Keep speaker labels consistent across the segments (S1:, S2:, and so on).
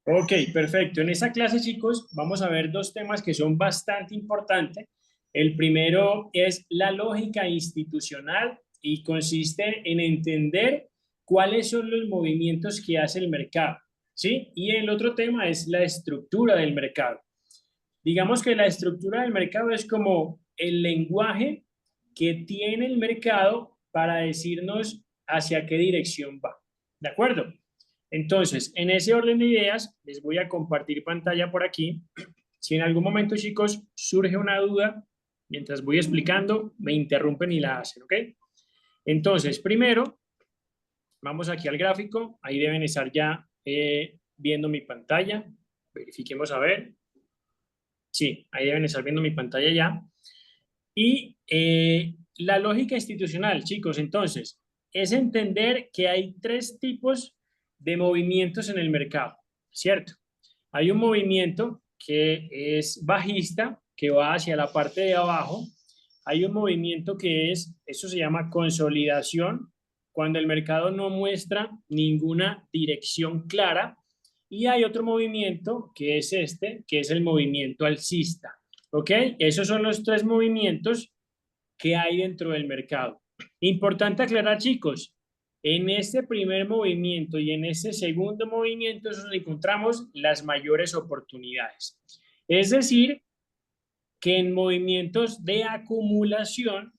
S1: Ok, perfecto. En esta clase, chicos, vamos a ver dos temas que son bastante importantes. El primero es la lógica institucional y consiste en entender cuáles son los movimientos que hace el mercado, ¿sí? Y el otro tema es la estructura del mercado. Digamos que la estructura del mercado es como el lenguaje que tiene el mercado para decirnos hacia qué dirección va. ¿De acuerdo? Entonces, en ese orden de ideas, les voy a compartir pantalla por aquí. Si en algún momento, chicos, surge una duda, mientras voy explicando, me interrumpen y la hacen, ¿ok? Entonces, primero, vamos aquí al gráfico. Ahí deben estar ya viendo mi pantalla. Verifiquemos a ver. Sí, ahí deben estar viendo mi pantalla ya. Y la lógica institucional, chicos, entonces, es entender que hay tres tipos de movimientos en el mercado, ¿cierto? Hay un movimiento que es bajista, que va hacia la parte de abajo. Hay un movimiento que es, eso se llama consolidación, cuando el mercado no muestra ninguna dirección clara. Y hay otro movimiento que es este, que es el movimiento alcista. ¿Ok? Esos son los tres movimientos que hay dentro del mercado. Importante aclarar, chicos, en este primer movimiento y en este segundo movimiento es donde encontramos las mayores oportunidades. Es decir, que en movimientos de acumulación,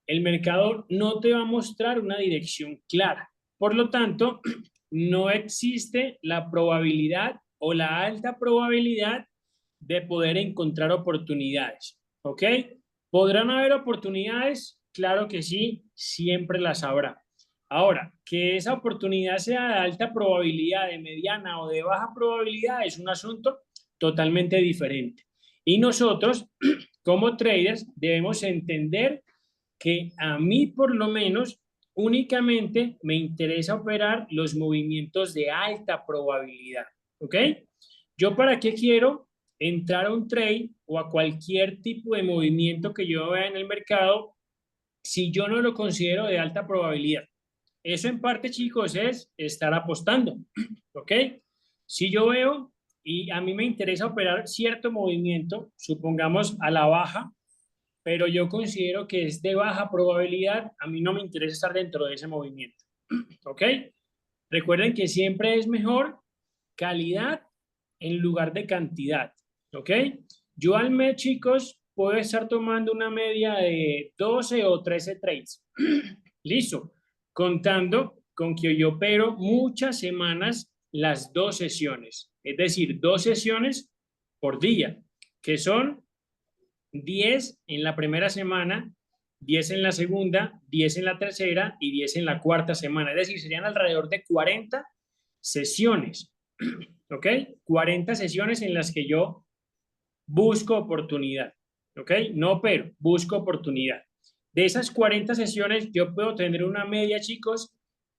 S1: el mercado no te va a mostrar una dirección clara. Por lo tanto, no existe la probabilidad o la alta probabilidad de poder encontrar oportunidades. ¿Ok? ¿Podrán haber oportunidades? Claro que sí, siempre las habrá. Ahora, que esa oportunidad sea de alta probabilidad, de mediana o de baja probabilidad es un asunto totalmente diferente. Y nosotros, como traders, debemos entender que a mí por lo menos únicamente me interesa operar los movimientos de alta probabilidad. ¿Ok? ¿Yo para qué quiero entrar a un trade o a cualquier tipo de movimiento que yo vea en el mercado si yo no lo considero de alta probabilidad? Eso en parte, chicos, es estar apostando. ¿Ok? Si yo veo y a mí me interesa operar cierto movimiento, supongamos a la baja, pero yo considero que es de baja probabilidad, a mí no me interesa estar dentro de ese movimiento. ¿Ok? Recuerden que siempre es mejor calidad en lugar de cantidad. ¿Ok? Yo al mes, chicos, puedo estar tomando una media de 12 o 13 trades. Listo. Contando con que yo opero muchas semanas las dos sesiones. Es decir, dos sesiones por día, que son 10 en la primera semana, 10 en la segunda, 10 en la tercera y 10 en la cuarta semana. Es decir, serían alrededor de 40 sesiones. ¿Ok? 40 sesiones en las que yo busco oportunidad. ¿Ok? No, pero busco oportunidad. De esas 40 sesiones, yo puedo tener una media, chicos,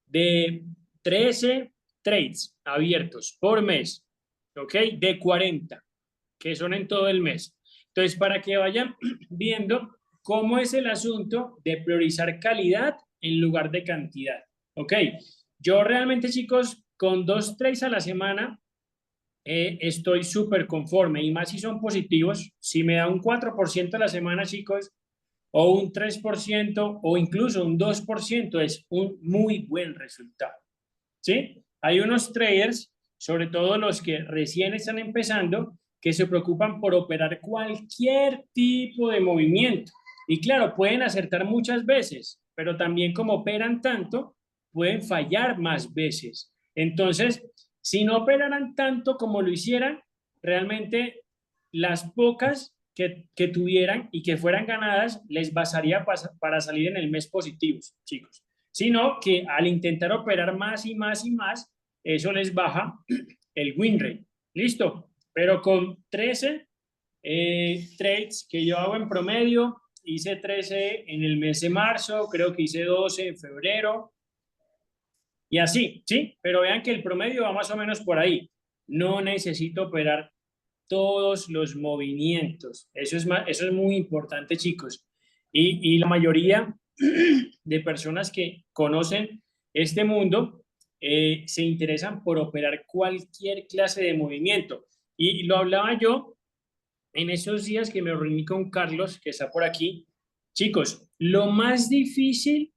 S1: de 13 trades abiertos por mes. ¿Ok? De 40 que son en todo el mes. Entonces, para que vayan viendo cómo es el asunto de priorizar calidad en lugar de cantidad. ¿Ok? Yo realmente, chicos, con dos trades a la semana estoy súper conforme y más si son positivos. Si me da un 4% a la semana, chicos, o un 3% o incluso un 2% es un muy buen resultado. ¿Sí? Hay unos traders, sobre todo los que recién están empezando, que se preocupan por operar cualquier tipo de movimiento. Y claro, pueden acertar muchas veces, pero también como operan tanto, pueden fallar más veces. Entonces, si no operaran tanto como lo hicieran, realmente las pocas que tuvieran y que fueran ganadas les bastaría para salir en el mes positivos, chicos, sino que al intentar operar más y más y más, eso les baja el win rate. Listo, pero con 13 trades que yo hago en promedio, hice 13 en el mes de marzo, creo que hice 12 en febrero, y así, ¿sí? Pero vean que el promedio va más o menos por ahí. No necesito operar todos los movimientos. Eso es muy importante, chicos. Y la mayoría de personas que conocen este mundo se interesan por operar cualquier clase de movimiento. Y lo hablaba yo en esos días que me reuní con Carlos, que está por aquí. Chicos, lo más difícil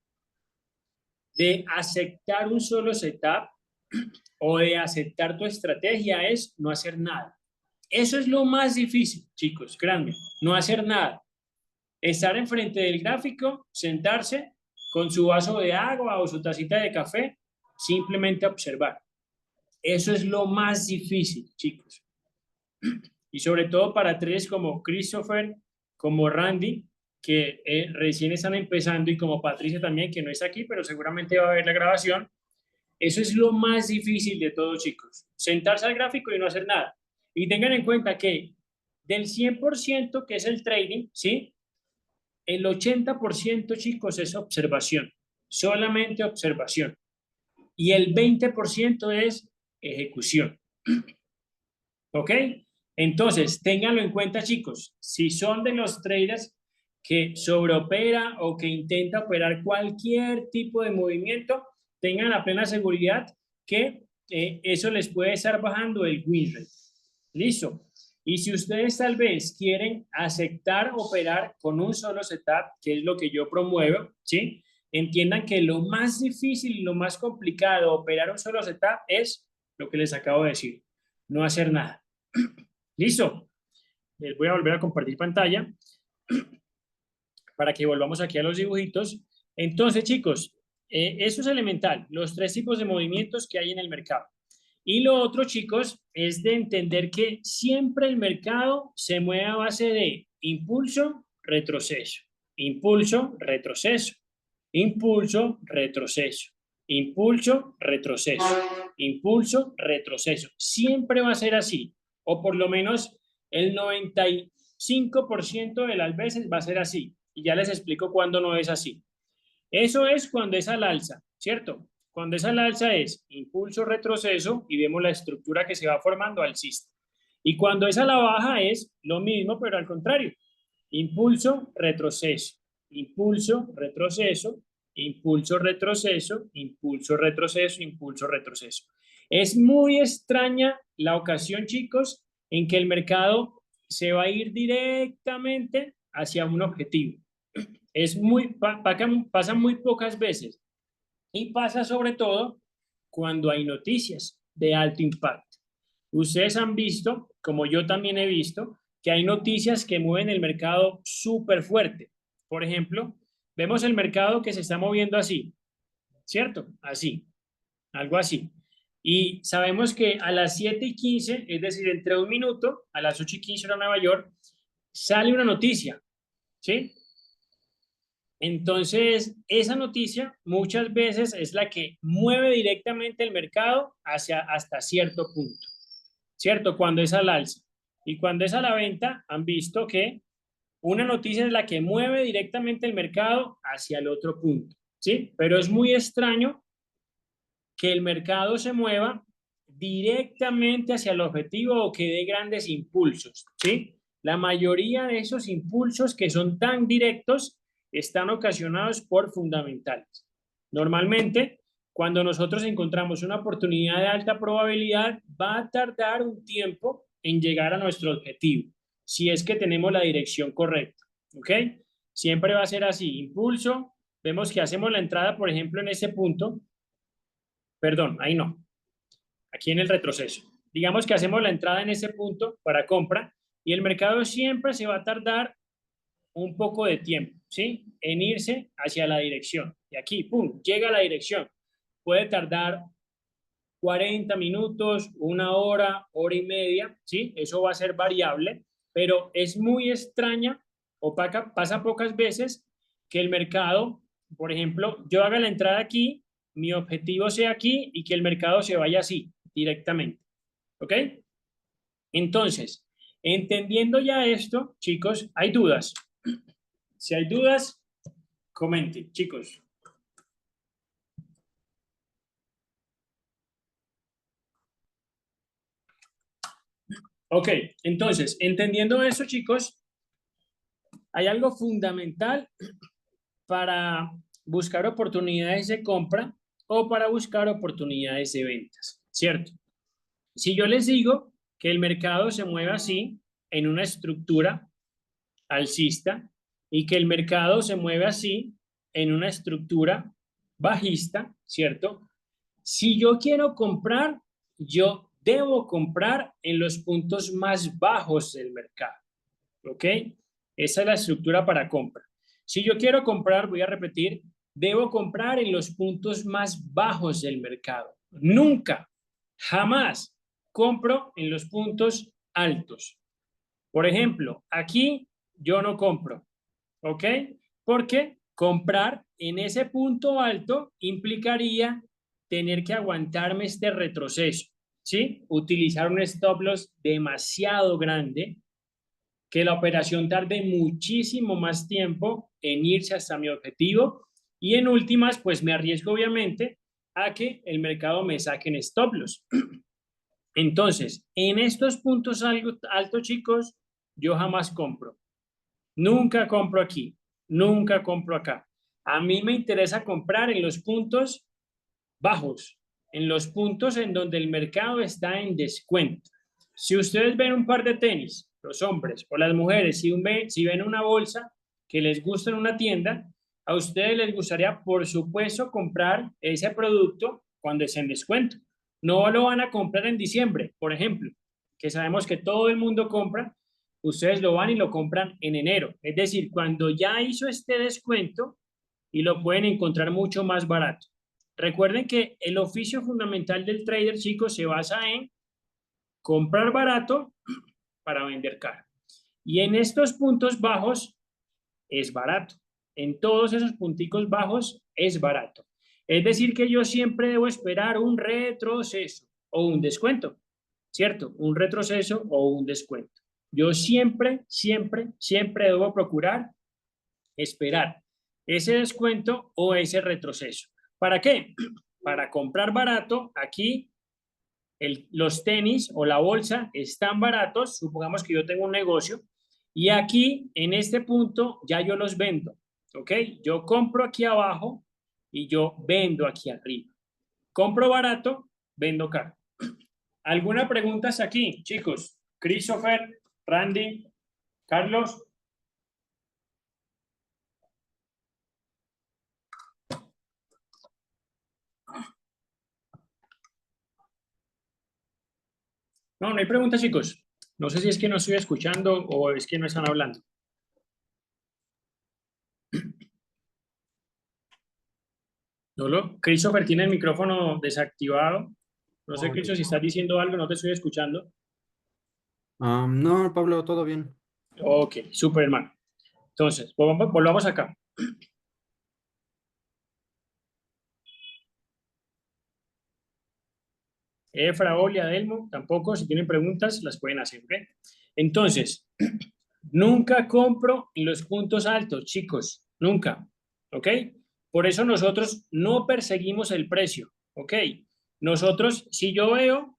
S1: de aceptar un solo setup o de aceptar tu estrategia es no hacer nada. Eso es lo más difícil, chicos, créanme, no hacer nada. Estar enfrente del gráfico, sentarse con su vaso de agua o su tacita de café, simplemente observar. Eso es lo más difícil, chicos. Y sobre todo para tres como Christopher, como Randy, que recién están empezando, y como Patricia también, que no está aquí, pero seguramente va a ver la grabación. Eso es lo más difícil de todo, chicos. Sentarse al gráfico y no hacer nada. Y tengan en cuenta que del 100% que es el trading, ¿sí? El 80%, chicos, es observación. Solamente observación. Y el 20% es ejecución. ¿Ok? Entonces, ténganlo en cuenta, chicos. Si son de los traders que sobreopera o que intenta operar cualquier tipo de movimiento, tengan la plena seguridad que eso les puede estar bajando el win rate. ¿Listo? Y si ustedes tal vez quieren aceptar operar con un solo setup, que es lo que yo promuevo, ¿sí? Entiendan que lo más difícil y lo más complicado de operar un solo setup es lo que les acabo de decir, no hacer nada. ¿Listo? Les voy a volver a compartir pantalla para que volvamos aquí a los dibujitos. Entonces, chicos, eso es elemental, los tres tipos de movimientos que hay en el mercado. Y lo otro, chicos, es de entender que siempre el mercado se mueve a base de impulso, retroceso, impulso, retroceso, impulso, retroceso, impulso, retroceso, impulso, retroceso. Siempre va a ser así, o por lo menos el 95% de las veces va a ser así. Y ya les explico cuándo no es así. Eso es cuando es al alza, ¿cierto? Cuando es al alza es impulso, retroceso y vemos la estructura que se va formando alcista. Y cuando es a la baja es lo mismo, pero al contrario. Impulso, retroceso, impulso, retroceso, impulso, retroceso, impulso, retroceso, impulso, retroceso. Es muy extraña la ocasión, chicos, en que el mercado se va a ir directamente hacia un objetivo. Es muy, pasa muy pocas veces y pasa sobre todo cuando hay noticias de alto impacto. Ustedes han visto, como yo también he visto, que hay noticias que mueven el mercado súper fuerte. Por ejemplo, vemos el mercado que se está moviendo así, ¿cierto? Así, algo así. Y sabemos que a las 7:15, es decir, entre un minuto, a las 8:15 en Nueva York, sale una noticia, ¿sí? Entonces, esa noticia muchas veces es la que mueve directamente el mercado hacia hasta cierto punto, ¿cierto? Cuando es al alza. Y cuando es a la venta, han visto que una noticia es la que mueve directamente el mercado hacia el otro punto, ¿sí? Pero es muy extraño que el mercado se mueva directamente hacia el objetivo o que dé grandes impulsos, ¿sí? La mayoría de esos impulsos que son tan directos están ocasionados por fundamentales. Normalmente, cuando nosotros encontramos una oportunidad de alta probabilidad, va a tardar un tiempo en llegar a nuestro objetivo, si es que tenemos la dirección correcta, ¿ok? Siempre va a ser así, impulso, vemos que hacemos la entrada, por ejemplo, en ese punto, perdón, ahí no, aquí en el retroceso. Digamos que hacemos la entrada en ese punto para compra y el mercado siempre se va a tardar un poco de tiempo, ¿sí? En irse hacia la dirección. Y aquí, pum, llega a la dirección. Puede tardar 40 minutos, una hora, hora y media, ¿sí? Eso va a ser variable, pero es muy extraña o pasa pocas veces que el mercado, por ejemplo, yo haga la entrada aquí, mi objetivo sea aquí y que el mercado se vaya así, directamente. ¿Ok? Entonces, entendiendo ya esto, chicos, ¿hay dudas? Si hay dudas, comenten, chicos. Ok, entonces, entendiendo eso, chicos, hay algo fundamental para buscar oportunidades de compra o para buscar oportunidades de ventas, ¿cierto? Si yo les digo que el mercado se mueve así, en una estructura alcista, y que el mercado se mueve así, en una estructura bajista, ¿cierto? Si yo quiero comprar, yo debo comprar en los puntos más bajos del mercado, ¿ok? Esa es la estructura para compra. Si yo quiero comprar, voy a repetir, debo comprar en los puntos más bajos del mercado. Nunca, jamás compro en los puntos altos. Por ejemplo, aquí yo no compro, ¿ok? Porque comprar en ese punto alto implicaría tener que aguantarme este retroceso, ¿sí? Utilizar un stop loss demasiado grande, que la operación tarde muchísimo más tiempo en irse hasta mi objetivo y en últimas, pues me arriesgo obviamente a que el mercado me saque en stop loss. Entonces, en estos puntos altos, chicos, yo jamás compro. Nunca compro aquí, nunca compro acá. A mí me interesa comprar en los puntos bajos, en los puntos en donde el mercado está en descuento. Si ustedes ven un par de tenis, los hombres o las mujeres, si ven una bolsa que les gusta en una tienda, a ustedes les gustaría, por supuesto, comprar ese producto cuando es en descuento. No lo van a comprar en diciembre, por ejemplo, que sabemos que todo el mundo compra, ustedes lo van y lo compran en enero. Es decir, cuando ya hizo este descuento y lo pueden encontrar mucho más barato. Recuerden que el oficio fundamental del trader, chicos, se basa en comprar barato para vender caro. Y en estos puntos bajos es barato. En todos esos punticos bajos es barato. Es decir, que yo siempre debo esperar un retroceso o un descuento, ¿cierto? Un retroceso o un descuento. Yo siempre, siempre, siempre debo procurar esperar ese descuento o ese retroceso. ¿Para qué? Para comprar barato. Aquí los tenis o la bolsa están baratos, supongamos que yo tengo un negocio, y aquí en este punto ya yo los vendo, ¿ok? Yo compro aquí abajo y yo vendo aquí arriba. Compro barato, vendo caro. ¿Alguna pregunta hasta aquí, chicos? Christopher, Randy, Carlos. No, no hay preguntas, chicos. No sé si es que no estoy escuchando o es que no están hablando. Christopher tiene el micrófono desactivado. No sé,
S2: Ok.
S1: Christopher, si estás diciendo algo, no te estoy escuchando.
S2: No, Pablo, todo bien.
S1: Ok, súper, hermano. Entonces, volvamos acá. Efra, Oli, Adelmo, tampoco, si tienen preguntas, las pueden hacer, ¿ok? Entonces, nunca compro en los puntos altos, chicos, nunca, ¿ok? Por eso nosotros no perseguimos el precio, ¿ok? Nosotros, si yo veo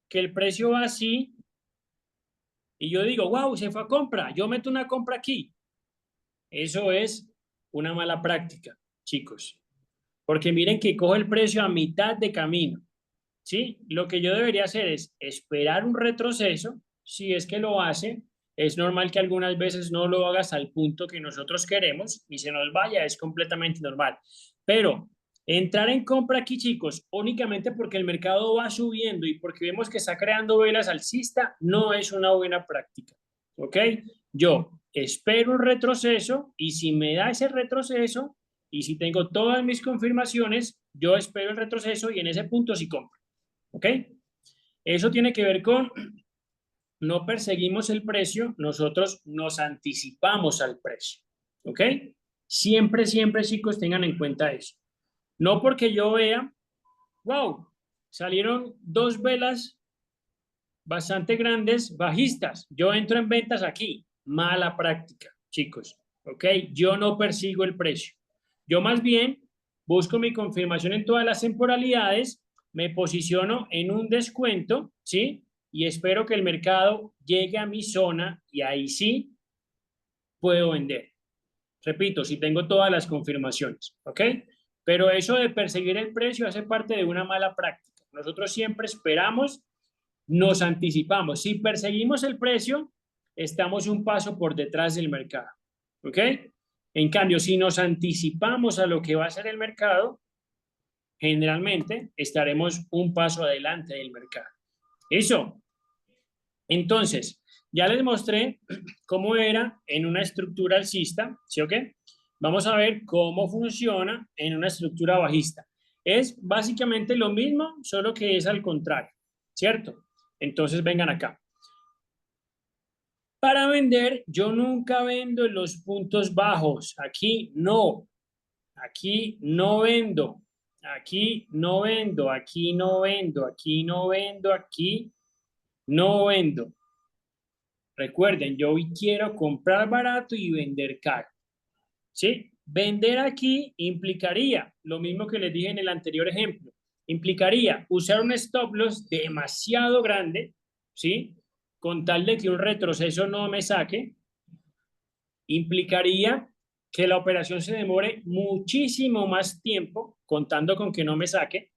S1: que el precio va así y yo digo, wow, se fue a compra, yo meto una compra aquí, eso es una mala práctica, chicos, porque miren que cojo el precio a mitad de camino. ¿Sí? Lo que yo debería hacer es esperar un retroceso. Si es que lo hace, es normal que algunas veces no lo hagas al punto que nosotros queremos y se nos vaya, es completamente normal. Pero entrar en compra aquí, chicos, únicamente porque el mercado va subiendo y porque vemos que está creando velas alcista, no es una buena práctica. ¿Ok? Yo espero un retroceso y si me da ese retroceso y si tengo todas mis confirmaciones, yo espero el retroceso y en ese punto sí compro. ¿Ok? Eso tiene que ver con no perseguimos el precio, nosotros nos anticipamos al precio. ¿Ok? Siempre, siempre, chicos, tengan en cuenta eso. No porque yo vea, wow, salieron dos velas bastante grandes, bajistas. Yo entro en ventas aquí. Mala práctica, chicos. ¿Ok? Yo no persigo el precio. Yo más bien busco mi confirmación en todas las temporalidades, me posiciono en un descuento, ¿sí? Y espero que el mercado llegue a mi zona y ahí sí puedo vender. Repito, si tengo todas las confirmaciones, ¿ok? Pero eso de perseguir el precio hace parte de una mala práctica. Nosotros siempre esperamos, nos anticipamos. Si perseguimos el precio, estamos un paso por detrás del mercado. ¿Ok? En cambio, si nos anticipamos a lo que va a ser el mercado, generalmente estaremos un paso adelante del mercado. Eso. Entonces, ya les mostré cómo era en una estructura alcista, ¿sí o qué? Vamos a ver cómo funciona en una estructura bajista. Es básicamente lo mismo, solo que es al contrario, ¿cierto? Entonces, vengan acá. Para vender, yo nunca vendo en los puntos bajos. Aquí no. Aquí no vendo. Aquí no vendo. Aquí no vendo. Aquí no vendo. Aquí no vendo. Recuerden, yo hoy quiero comprar barato y vender caro. ¿Sí? Vender aquí implicaría, lo mismo que les dije en el anterior ejemplo, implicaría usar un stop loss demasiado grande, ¿sí? Con tal de que un retroceso no me saque, implicaría que la operación se demore muchísimo más tiempo, contando con que no me saque,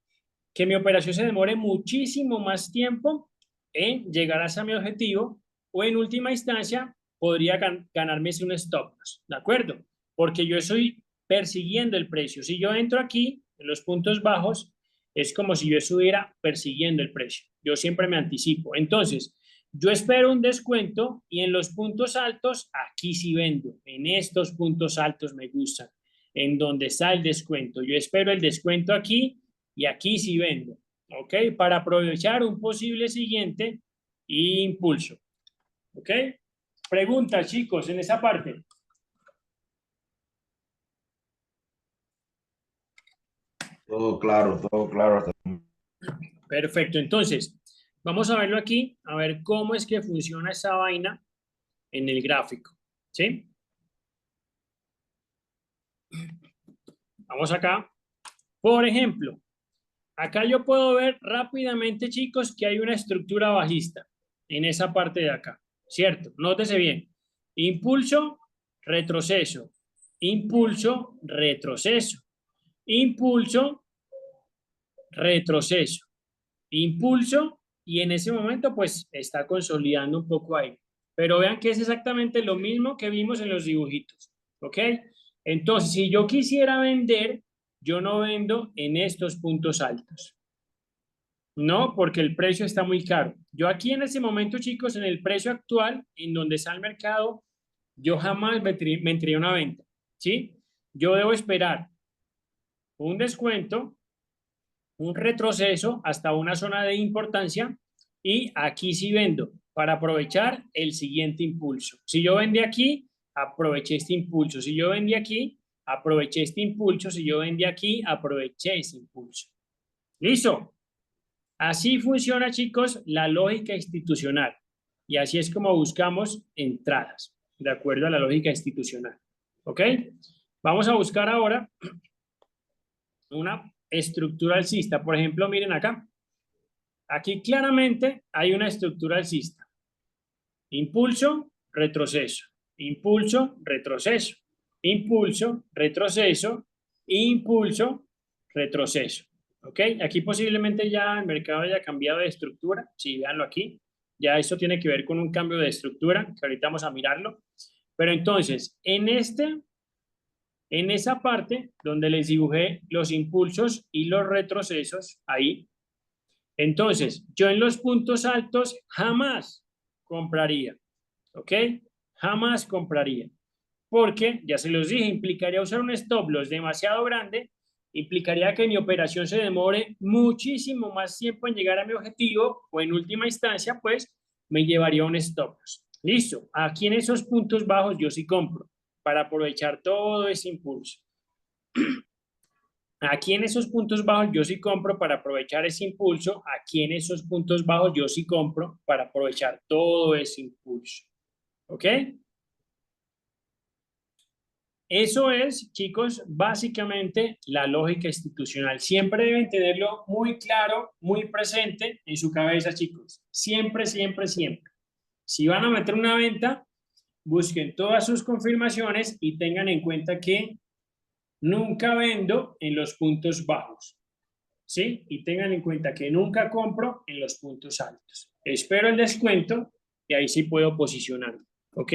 S1: que mi operación se demore muchísimo más tiempo en llegar hacia mi objetivo, o en última instancia podría ganarme un stop loss, ¿de acuerdo? Porque yo estoy persiguiendo el precio. Si yo entro aquí en los puntos bajos, es como si yo estuviera persiguiendo el precio. Yo siempre me anticipo. Entonces, yo espero un descuento y en los puntos altos, aquí sí vendo. En estos puntos altos me gustan. En donde está el descuento. Yo espero el descuento aquí y aquí sí vendo. ¿Ok? Para aprovechar un posible siguiente impulso. ¿Ok? Preguntas, chicos, en esa parte.
S3: Todo claro, todo claro.
S1: Perfecto, entonces, vamos a verlo aquí, a ver cómo es que funciona esa vaina en el gráfico, ¿sí? Vamos acá. Por ejemplo, acá yo puedo ver rápidamente, chicos, que hay una estructura bajista en esa parte de acá, ¿cierto? Nótese bien. Impulso, retroceso. Impulso, retroceso. Impulso, retroceso. Impulso, y en ese momento pues está consolidando un poco ahí. Pero vean que es exactamente lo mismo que vimos en los dibujitos, ¿ok? Entonces, si yo quisiera vender, yo no vendo en estos puntos altos. No, porque el precio está muy caro. Yo aquí en ese momento, chicos, en el precio actual, en donde está el mercado, yo jamás me entraría una venta, ¿sí? Yo debo esperar un descuento, un retroceso hasta una zona de importancia y aquí sí vendo para aprovechar el siguiente impulso. Si yo vendí aquí, aproveché este impulso. Si yo vendí aquí, aproveché este impulso. Si yo vendí aquí, aproveché este impulso. ¿Listo? Así funciona, chicos, la lógica institucional. Y así es como buscamos entradas, de acuerdo a la lógica institucional. ¿Ok? Vamos a buscar ahora una estructura alcista. Por ejemplo, miren acá. Aquí claramente hay una estructura alcista. Impulso, retroceso. Impulso, retroceso. Impulso, retroceso. Impulso, retroceso. ¿Ok? Aquí posiblemente ya el mercado haya cambiado de estructura. Sí, véanlo aquí. Ya esto tiene que ver con un cambio de estructura, que ahorita vamos a mirarlo. Pero entonces, en esa parte donde les dibujé los impulsos y los retrocesos, ahí, entonces, yo en los puntos altos jamás compraría, ¿ok? Jamás compraría, porque, ya se los dije, implicaría usar un stop loss demasiado grande, implicaría que mi operación se demore muchísimo más tiempo en llegar a mi objetivo, o en última instancia, pues, me llevaría a un stop loss. Listo, aquí en esos puntos bajos yo sí compro, para aprovechar todo ese impulso. Aquí en esos puntos bajos yo sí compro para aprovechar ese impulso. Aquí en esos puntos bajos yo sí compro para aprovechar todo ese impulso. ¿Ok? Eso es, chicos, básicamente la lógica institucional. Siempre deben tenerlo muy claro, muy presente en su cabeza, chicos. Siempre, siempre, siempre. Si van a meter una venta, busquen todas sus confirmaciones y tengan en cuenta que nunca vendo en los puntos bajos, ¿sí? Y tengan en cuenta que nunca compro en los puntos altos. Espero el descuento y ahí sí puedo posicionarme, ¿ok?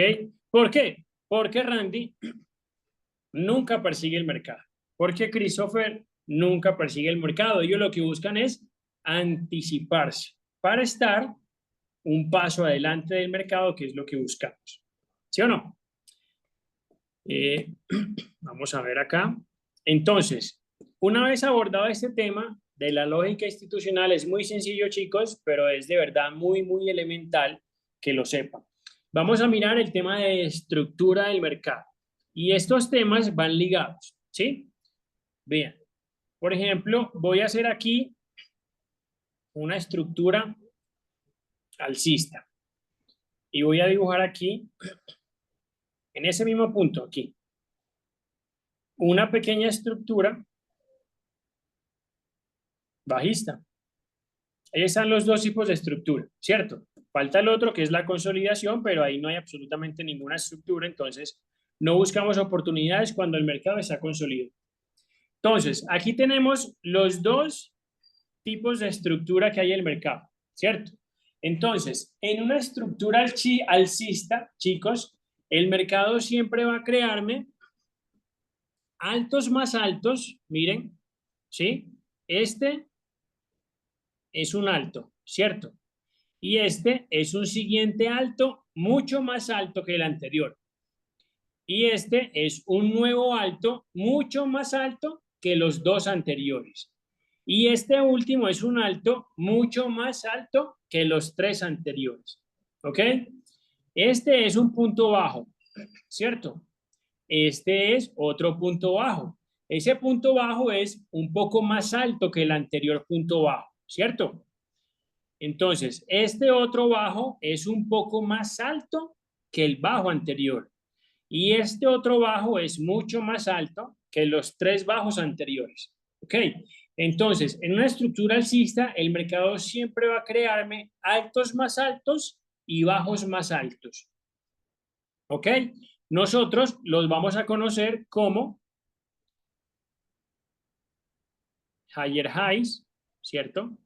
S1: ¿Por qué? Porque Randy nunca persigue el mercado. Porque Christopher nunca persigue el mercado. Ellos lo que buscan es anticiparse para estar un paso adelante del mercado, que es lo que buscamos. ¿Sí o no? Vamos a ver acá. Entonces, una vez abordado este tema de la lógica institucional, es muy sencillo, chicos, pero es de verdad muy, muy elemental que lo sepan. Vamos a mirar el tema de estructura del mercado. Y estos temas van ligados, ¿sí? Bien. Por ejemplo, voy a hacer aquí una estructura alcista. Y voy a dibujar aquí, en ese mismo punto, aquí, una pequeña estructura bajista. Ahí están los dos tipos de estructura, ¿cierto? Falta el otro que es la consolidación, pero ahí no hay absolutamente ninguna estructura, entonces no buscamos oportunidades cuando el mercado está consolidado. Entonces, aquí tenemos los dos tipos de estructura que hay en el mercado, ¿cierto? Entonces, en una estructura alcista, chicos, el mercado siempre va a crearme altos más altos, miren, ¿sí? Este es un alto, ¿cierto? Y este es un siguiente alto mucho más alto que el anterior. Y este es un nuevo alto mucho más alto que los dos anteriores. Y este último es un alto mucho más alto que los tres anteriores. ¿Ok? Este es un punto bajo, ¿cierto? Este es otro punto bajo. Ese punto bajo es un poco más alto que el anterior punto bajo, ¿cierto? Entonces, este otro bajo es un poco más alto que el bajo anterior. Y este otro bajo es mucho más alto que los tres bajos anteriores. ¿Ok? Entonces, en una estructura alcista, el mercado siempre va a crearme altos más altos y bajos más altos. ¿Ok? Nosotros los vamos a conocer como higher highs, ¿cierto?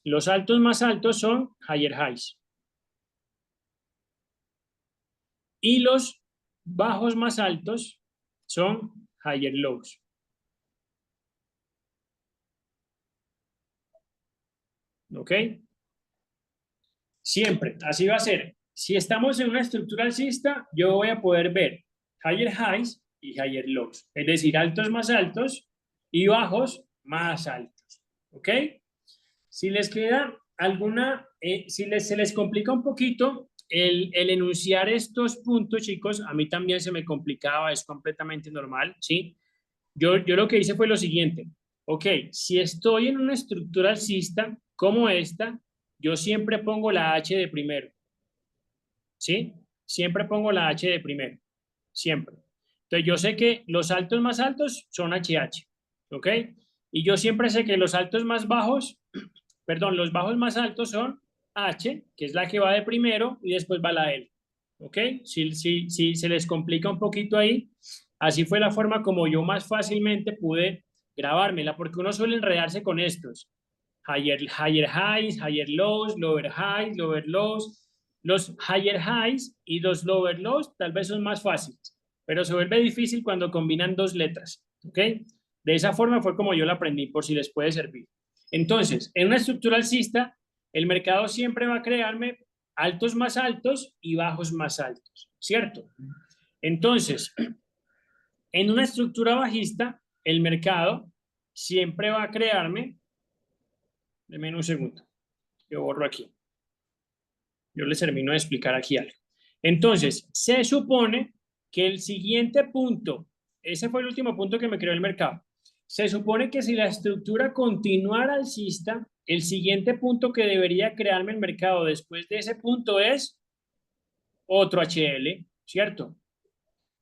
S1: Los altos más altos son higher highs. Y los bajos más altos son higher lows. ¿Ok? Siempre, así va a ser. Si estamos en una estructura alcista, yo voy a poder ver higher highs y higher lows. Es decir, altos más altos y bajos más altos. ¿Ok? Si les queda alguna, se les complica un poquito el enunciar estos puntos, chicos, a mí también se me complicaba, es completamente normal, ¿sí? Yo lo que hice fue lo siguiente. Ok, si estoy en una estructura alcista como esta, yo siempre pongo la H de primero, ¿sí? Siempre pongo la H de primero, siempre. Entonces yo sé que los altos más altos son HH, ¿ok? Y yo siempre sé que los altos más bajos, perdón, los bajos más altos son H, que es la que va de primero, y después va la L, ¿ok? Si se les complica un poquito ahí, así fue la forma como yo más fácilmente pude grabármela, porque uno suele enredarse con estos. Higher highs, higher lows, lower highs, lower lows. Los higher highs y los lower lows tal vez son más fáciles, pero se vuelve difícil cuando combinan dos letras, ¿ok? De esa forma fue como yo la aprendí, por si les puede servir. Entonces, en una estructura alcista, el mercado siempre va a crearme altos más altos y bajos más altos, ¿cierto? Entonces, en una estructura bajista, el mercado siempre va a crearme, denme un segundo, yo borro aquí, yo les termino de explicar aquí algo. Entonces, se supone que el siguiente punto, ese fue el último punto que me creó el mercado, se supone que si la estructura continuara alcista, el siguiente punto que debería crearme el mercado después de ese punto es otro HL, ¿cierto?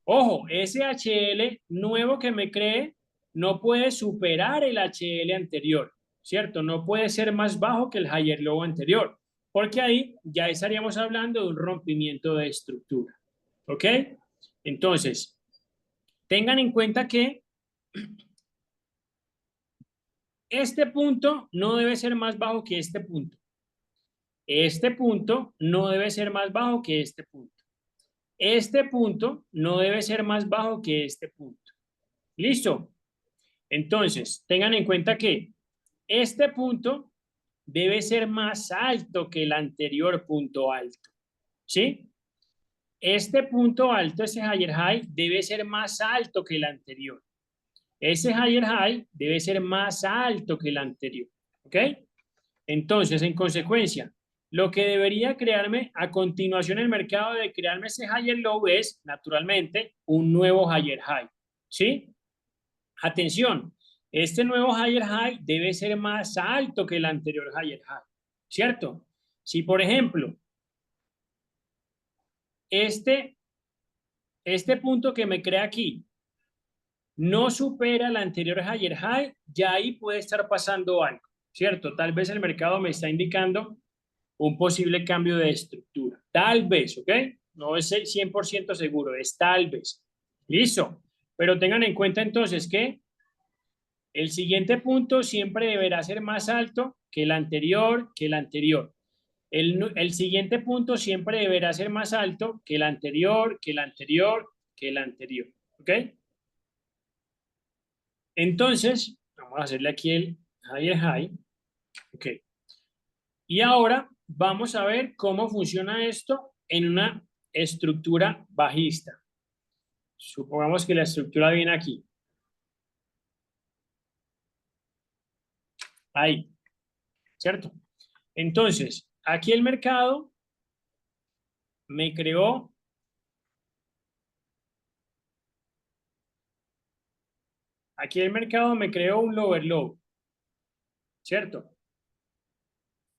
S1: Ojo, ese HL nuevo que me cree no puede superar el HL anterior, ¿cierto? No puede ser más bajo que el higher low anterior, porque ahí ya estaríamos hablando de un rompimiento de estructura, ¿ok? Entonces, tengan en cuenta que Este punto no debe ser más bajo que este punto. Este punto no debe ser más bajo que este punto. Este punto no debe ser más bajo que este punto. ¿Listo? Entonces, tengan en cuenta que este punto debe ser más alto que el anterior punto alto. ¿Sí? Este punto alto, ese higher high, debe ser más alto que el anterior. Ese higher high debe ser más alto que el anterior. ¿Ok? Entonces, en consecuencia, lo que debería crearme a continuación el mercado de crearme ese higher low es, naturalmente, un nuevo higher high. ¿Sí? Atención, este nuevo higher high debe ser más alto que el anterior higher high. ¿Cierto? Si, por ejemplo, este punto que me crea aquí no supera el anterior higher high, ya ahí puede estar pasando algo, ¿cierto? Tal vez el mercado me está indicando un posible cambio de estructura. Tal vez, ¿ok? No es 100% seguro, es tal vez. Listo. Pero tengan en cuenta entonces que el siguiente punto siempre deberá ser más alto que el anterior, que el anterior. El siguiente punto siempre deberá ser más alto que el anterior, que el anterior, que el anterior. ¿Ok? Entonces, vamos a hacerle aquí el higher high. Ok. Y ahora vamos a ver cómo funciona esto en una estructura bajista. Supongamos que la estructura viene aquí. Ahí. ¿Cierto? Entonces, aquí el mercado me creó un lower low, ¿cierto?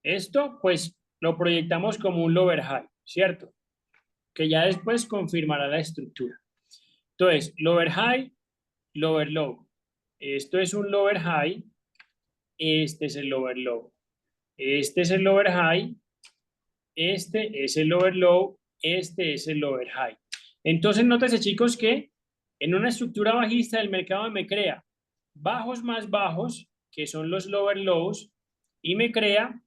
S1: Esto, pues, lo proyectamos como un lower high, ¿cierto? Que ya después confirmará la estructura. Entonces, lower high, lower low. Esto es un lower high, este es el lower low. Este es el lower high, este es el lower low, este es el lower high. Entonces, nótese, chicos, que en una estructura bajista el mercado me crea bajos más bajos, que son los lower lows, y me crea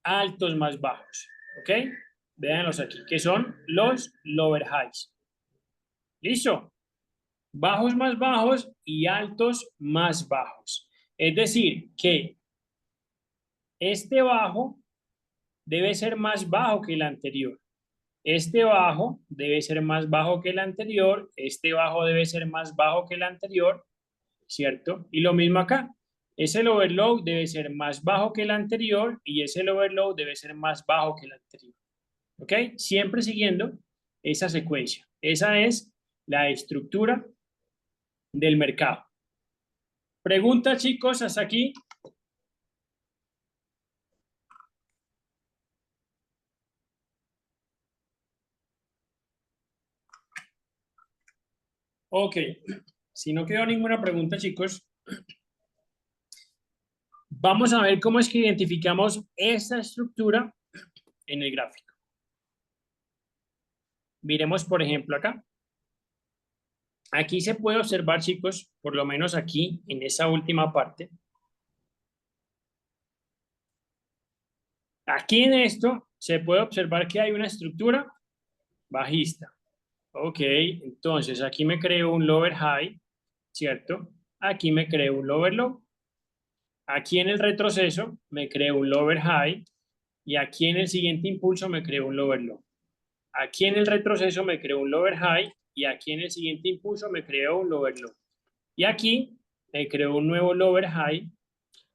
S1: altos más bajos, ¿ok? Véanlos aquí, que son los lower highs. ¿Listo? Bajos más bajos y altos más bajos. Es decir, que este bajo debe ser más bajo que el anterior. Este bajo debe ser más bajo que el anterior. Este bajo debe ser más bajo que el anterior, ¿cierto? Y lo mismo acá. Ese lower low debe ser más bajo que el anterior y ese lower low debe ser más bajo que el anterior. ¿Ok? Siempre siguiendo esa secuencia. Esa es la estructura del mercado. Pregunta, chicos, hasta aquí. Ok. Si no quedó ninguna pregunta, chicos, vamos a ver cómo es que identificamos esta estructura en el gráfico. Miremos, por ejemplo, acá. Aquí se puede observar, chicos, por lo menos aquí, en esa última parte. Aquí en esto se puede observar que hay una estructura bajista. Ok, entonces aquí me creo un lower high, ¿cierto? Aquí me creo un lower low. Aquí en el retroceso me creo un lower high y aquí en el siguiente impulso me creo un lower low. Aquí en el retroceso me creo un lower high y aquí en el siguiente impulso me creo un lower low. Y aquí me creo un nuevo lower high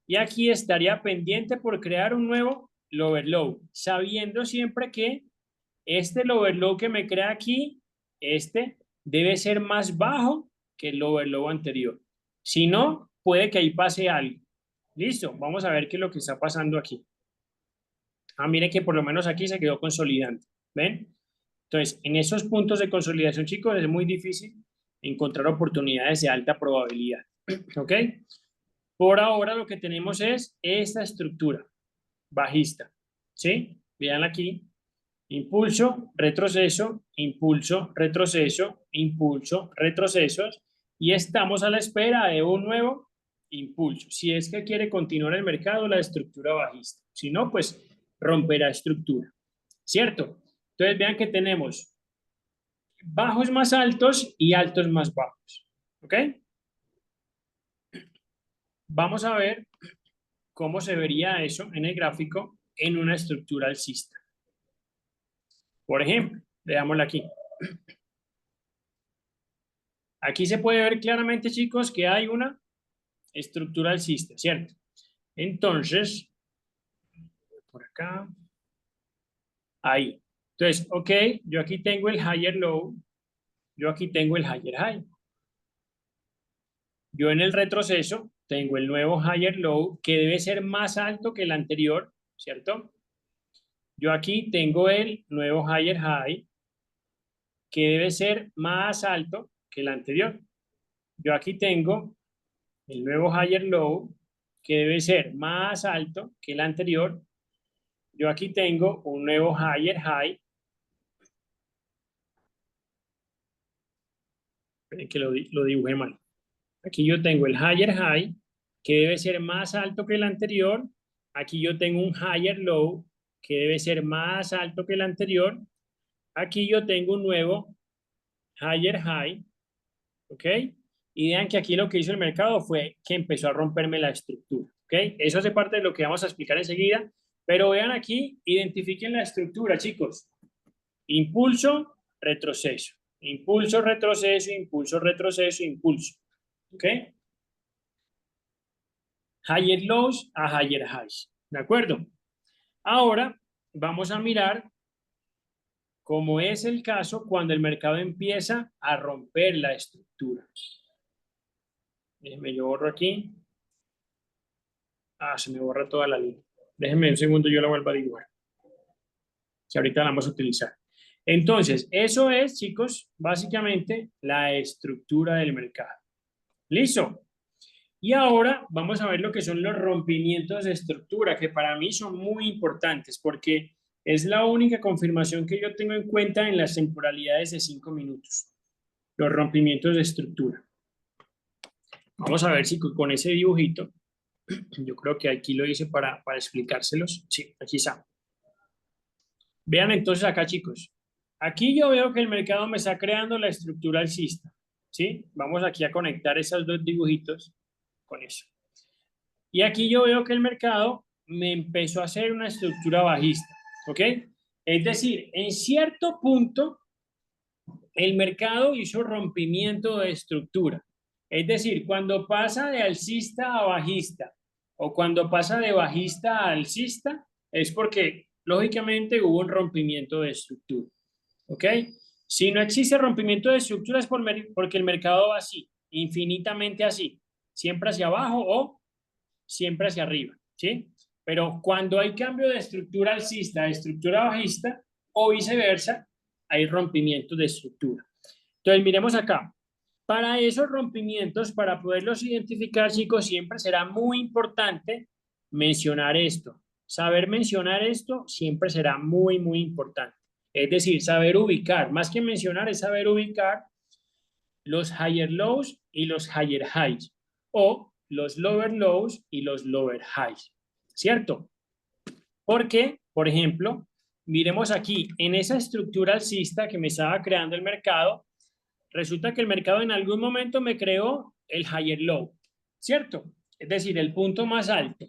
S1: y aquí estaría pendiente por crear un nuevo lower low, sabiendo siempre que este lower low que me crea aquí, este debe ser más bajo que el lower low anterior. Si no, puede que ahí pase algo. Listo, vamos a ver qué es lo que está pasando aquí. Ah, mire que por lo menos aquí se quedó consolidante. ¿Ven? Entonces, en esos puntos de consolidación, chicos, es muy difícil encontrar oportunidades de alta probabilidad. ¿Ok? Por ahora lo que tenemos es esta estructura bajista. ¿Sí? Vean aquí. impulso, retroceso, impulso, retroceso, impulso, retrocesos, y estamos a la espera de un nuevo impulso. Si es que quiere continuar el mercado, la estructura bajista. Si no, pues romperá estructura. ¿Cierto? Entonces vean que tenemos bajos más altos y altos más bajos. ¿Ok? Vamos a ver cómo se vería eso en el gráfico en una estructura alcista. Por ejemplo, veámosla aquí. Aquí se puede ver claramente, chicos, que hay una estructura alcista, ¿cierto? Entonces, por acá, ahí. Entonces, ok, yo aquí tengo el higher low, yo aquí tengo el higher high. Yo en el retroceso tengo el nuevo higher low que debe ser más alto que el anterior, ¿cierto? Yo aquí tengo el nuevo higher high que debe ser más alto que el anterior. Yo aquí tengo el nuevo higher low que debe ser más alto que el anterior. Yo aquí tengo un nuevo higher high. Esperen que lo dibujé mal. Aquí yo tengo el higher high que debe ser más alto que el anterior. Aquí yo tengo un higher low que debe ser más alto que el anterior. Aquí yo tengo un nuevo higher high. ¿Ok? Y vean que aquí lo que hizo el mercado fue que empezó a romperme la estructura. ¿Ok? Eso hace parte de lo que vamos a explicar enseguida. Pero vean aquí, identifiquen la estructura, chicos. Impulso, retroceso. Impulso, retroceso, impulso, retroceso, impulso. ¿Ok? Higher lows a higher highs. ¿De acuerdo? Ahora vamos a mirar cómo es el caso cuando el mercado empieza a romper la estructura. Déjenme, yo borro aquí. Se me borra toda la línea. Déjenme un segundo, yo la vuelvo a dibujar. Que ahorita la vamos a utilizar. Entonces, eso es, chicos, básicamente la estructura del mercado. ¿Listo? Y ahora vamos a ver lo que son los rompimientos de estructura, que para mí son muy importantes porque es la única confirmación que yo tengo en cuenta en las temporalidades de 5 minutos. Los rompimientos de estructura. Vamos a ver si con ese dibujito, yo creo que aquí lo hice para explicárselos. Sí, aquí está. Vean entonces acá, chicos. Aquí yo veo que el mercado me está creando la estructura alcista. ¿Sí? Vamos aquí a conectar esos dos dibujitos con eso. Y aquí yo veo que el mercado me empezó a hacer una estructura bajista. ¿Ok? Es decir, en cierto punto, el mercado hizo rompimiento de estructura. Es decir, cuando pasa de alcista a bajista o cuando pasa de bajista a alcista, es porque lógicamente hubo un rompimiento de estructura. ¿Ok? Si no existe rompimiento de estructura es porque el mercado va así, infinitamente así, siempre hacia abajo o siempre hacia arriba. ¿Sí? Pero cuando hay cambio de estructura alcista a estructura bajista o viceversa, hay rompimiento de estructura. Entonces, miremos acá. Para esos rompimientos, para poderlos identificar, chicos, siempre será muy importante mencionar esto. Saber mencionar esto siempre será muy, muy importante. Es decir, saber ubicar, más que mencionar, es saber ubicar los higher lows y los higher highs, o los lower lows y los lower highs, ¿cierto? Porque, por ejemplo, miremos aquí, en esa estructura alcista que me estaba creando el mercado, resulta que el mercado en algún momento me creó el higher low, ¿cierto? Es decir, el punto más alto,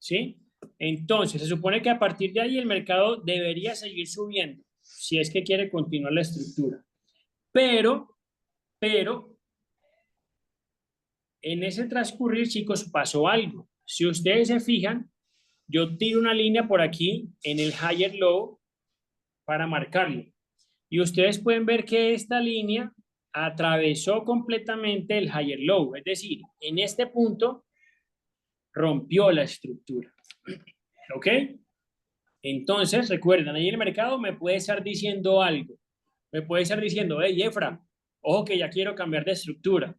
S1: ¿sí? Entonces, se supone que a partir de ahí el mercado debería seguir subiendo, si es que quiere continuar la estructura. Pero, en ese transcurrir, chicos, pasó algo. Si ustedes se fijan, yo tiro una línea por aquí en el higher low para marcarlo. Y ustedes pueden ver que esta línea atravesó completamente el higher low, es decir, en este punto rompió la estructura. ¿Ok? Entonces, recuerden, ahí el mercado me puede estar diciendo algo. Me puede estar diciendo, hey, Efra, ojo que ya quiero cambiar de estructura.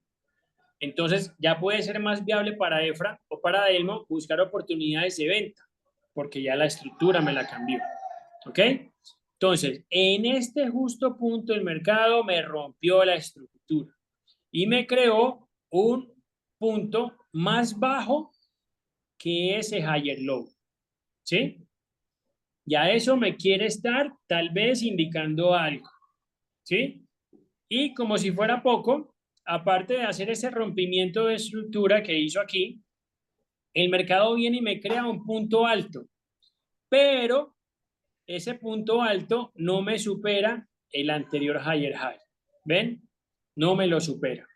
S1: Entonces, ya puede ser más viable para Efra o para Delmo buscar oportunidades de venta, porque ya la estructura me la cambió. ¿Ok? Entonces, en este justo punto el mercado me rompió la estructura y me creó un punto más bajo que ese higher low, ¿sí? Ya eso me quiere estar tal vez indicando algo, ¿sí? Y como si fuera poco, aparte de hacer ese rompimiento de estructura que hizo aquí, el mercado viene y me crea un punto alto, pero ese punto alto no me supera el anterior higher high. ¿Ven? No me lo supera.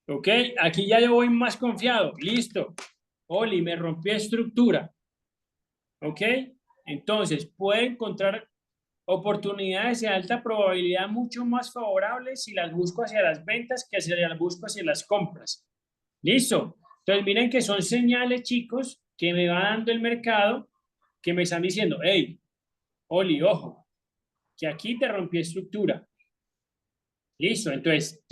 S1: ¿Ok? Aquí ya yo voy más confiado. Listo. Oli, me rompió estructura. ¿Ok? Entonces, puede encontrar oportunidades de alta probabilidad mucho más favorables si las busco hacia las ventas que si las busco hacia las compras. ¿Listo? Entonces, miren que son señales, chicos, que me va dando el mercado, que me están diciendo, hey, Oli, ojo, que aquí te rompí estructura. Listo, entonces,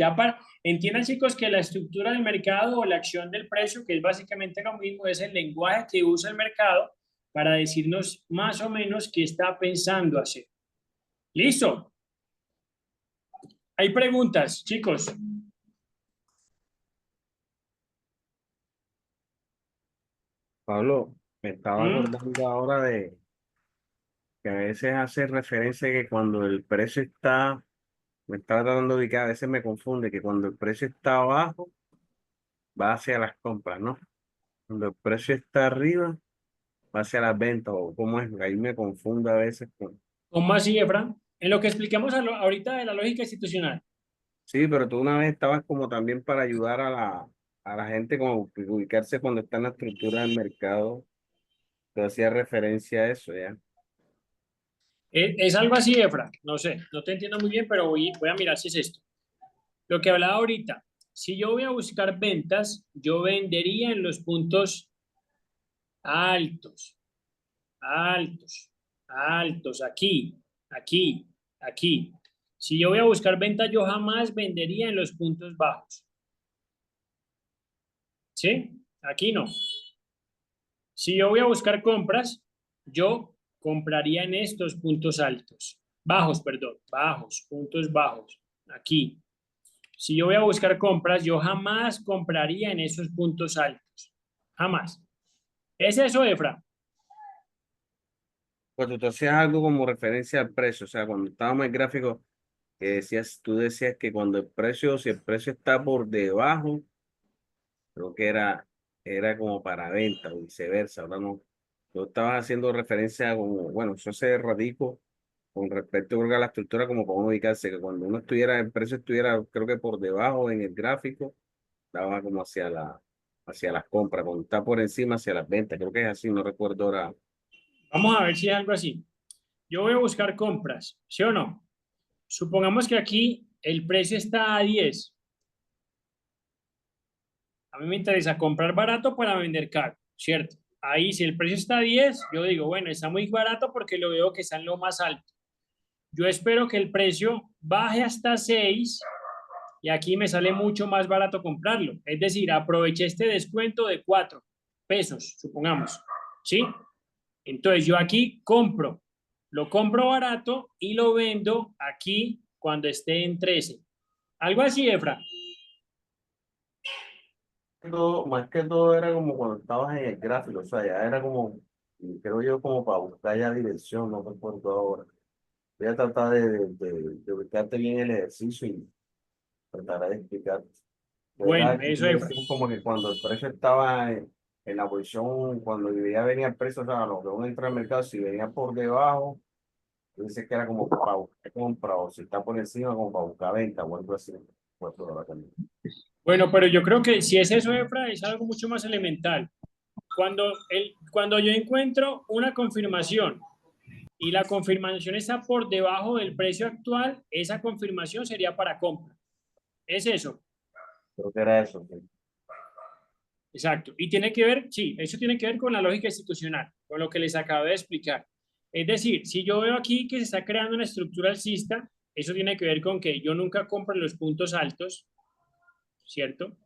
S1: entiendan, chicos, que la estructura del mercado o la acción del precio, que es básicamente lo mismo, es el lenguaje que usa el mercado para decirnos más o menos qué está pensando hacer. ¿Listo? Hay preguntas, chicos.
S2: Pablo, me estaba
S1: ¿Mm?
S2: acordando ahora de que a veces hace referencia que cuando el precio está, me estaba tratando de ubicar, a veces me confunde que cuando el precio está abajo, va hacia las compras, ¿no? Cuando el precio está arriba, va hacia las ventas, o cómo es, ahí me confundo a veces con...
S1: ¿Cómo así, Efra? En lo que explicamos ahorita de la lógica institucional.
S2: Sí, pero tú una vez estabas como también para ayudar a la gente como que ubicarse cuando está en la estructura del mercado, tú hacías referencia a eso, ¿ya?
S1: Es algo así, Efra. No sé, no te entiendo muy bien, pero voy a mirar si es esto. Lo que hablaba ahorita. Si yo voy a buscar ventas, yo vendería en los puntos altos, altos, altos, aquí, aquí, aquí. Si yo voy a buscar ventas, yo jamás vendería en los puntos bajos. ¿Sí? Aquí no. Si yo voy a buscar compras, yo compraría en estos puntos altos. Bajos, perdón, bajos, puntos bajos. Aquí. Si yo voy a buscar compras, yo jamás compraría en esos puntos altos. Jamás. ¿Es eso, Efra?
S2: Pues tú hacías algo como referencia al precio, o sea, cuando estábamos en el gráfico, que decías, tú decías que cuando el precio, si el precio está por debajo, creo que era como para venta o viceversa, ahora no. Tú estabas haciendo referencia como, bueno, eso se radico con respecto creo que a la estructura como para uno ubicarse, que cuando uno estuviera, el precio estuviera creo que por debajo en el gráfico, daba como hacia las compras, cuando está por encima hacia las ventas, creo que es así, no recuerdo ahora.
S1: Vamos a ver si es algo así. Yo voy a buscar compras, ¿sí o no? Supongamos que aquí el precio está a 10. A mí me interesa comprar barato para vender caro, ¿cierto? Ahí, si el precio está a 10, yo digo, bueno, está muy barato porque lo veo que está en lo más alto. Yo espero que el precio baje hasta 6 y aquí me sale mucho más barato comprarlo. Es decir, aproveché este descuento de 4 pesos, supongamos, ¿sí? Entonces yo aquí compro, lo compro barato y lo vendo aquí cuando esté en 13. Algo así, Efra.
S2: Más que todo era como cuando estabas en el gráfico, o sea, ya era como, creo yo, como para buscar ya dirección, no recuerdo ahora. Voy a tratar de ubicarte bien el ejercicio y tratar de explicarte.
S1: Bueno,
S2: ¿Verdad? Que tú
S1: eso,
S2: me
S1: Efra.
S2: decías como que cuando el precio estaba en la posición, cuando ya venía el precio, o sea, lo que uno entra al mercado, si venía por debajo, tú dices que era como para buscar compra, o si está por encima, como para buscar venta o algo así. Pues, ahora también.
S1: Bueno, pero yo creo que si es eso, Efra, es algo mucho más elemental. Cuando yo encuentro una confirmación y la confirmación está por debajo del precio actual, esa confirmación sería para compra. Es eso.
S2: Creo que era eso. Sí.
S1: Exacto. Y tiene que ver, sí, eso tiene que ver con la lógica institucional, con lo que les acabo de explicar. Es decir, si yo veo aquí que se está creando una estructura alcista, eso tiene que ver con que yo nunca compro en los puntos altos, ¿cierto?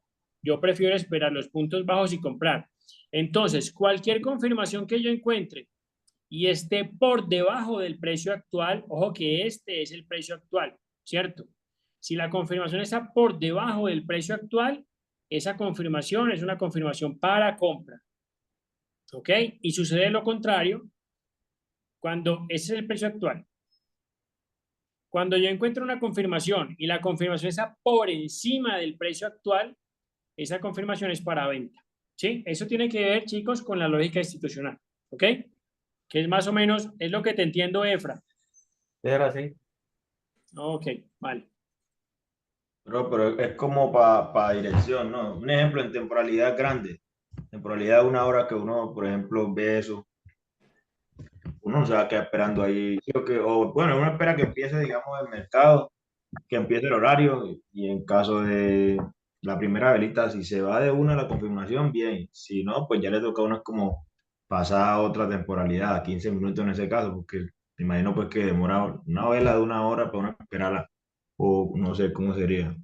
S1: Yo prefiero esperar los puntos bajos y comprar. Entonces, cualquier confirmación que yo encuentre y esté por debajo del precio actual, ojo que este es el precio actual, ¿cierto? Si la confirmación está por debajo del precio actual, esa confirmación es una confirmación para compra, ¿ok? Y sucede lo contrario cuando ese es el precio actual. Cuando yo encuentro una confirmación y la confirmación está por encima del precio actual, esa confirmación es para venta, ¿sí? Eso tiene que ver, chicos, con la lógica institucional, ¿ok? Que es más o menos, es lo que te entiendo, Efra.
S2: Era así.
S1: Ok, vale.
S3: Pero es como para dirección, ¿no? Un ejemplo en temporalidad grande, temporalidad de 1 hora que uno, por ejemplo, ve eso, uno no se va a quedar esperando ahí, sí, o bueno, uno espera que empiece, digamos, el mercado, que empiece el horario, y en caso de la primera velita, si se va de una a la confirmación, bien, si no, pues ya le toca a uno es como pasar a otra temporalidad, 15 minutos en ese caso, porque me imagino pues que demora una vela de 1 hora para uno esperarla, o no sé cómo sería.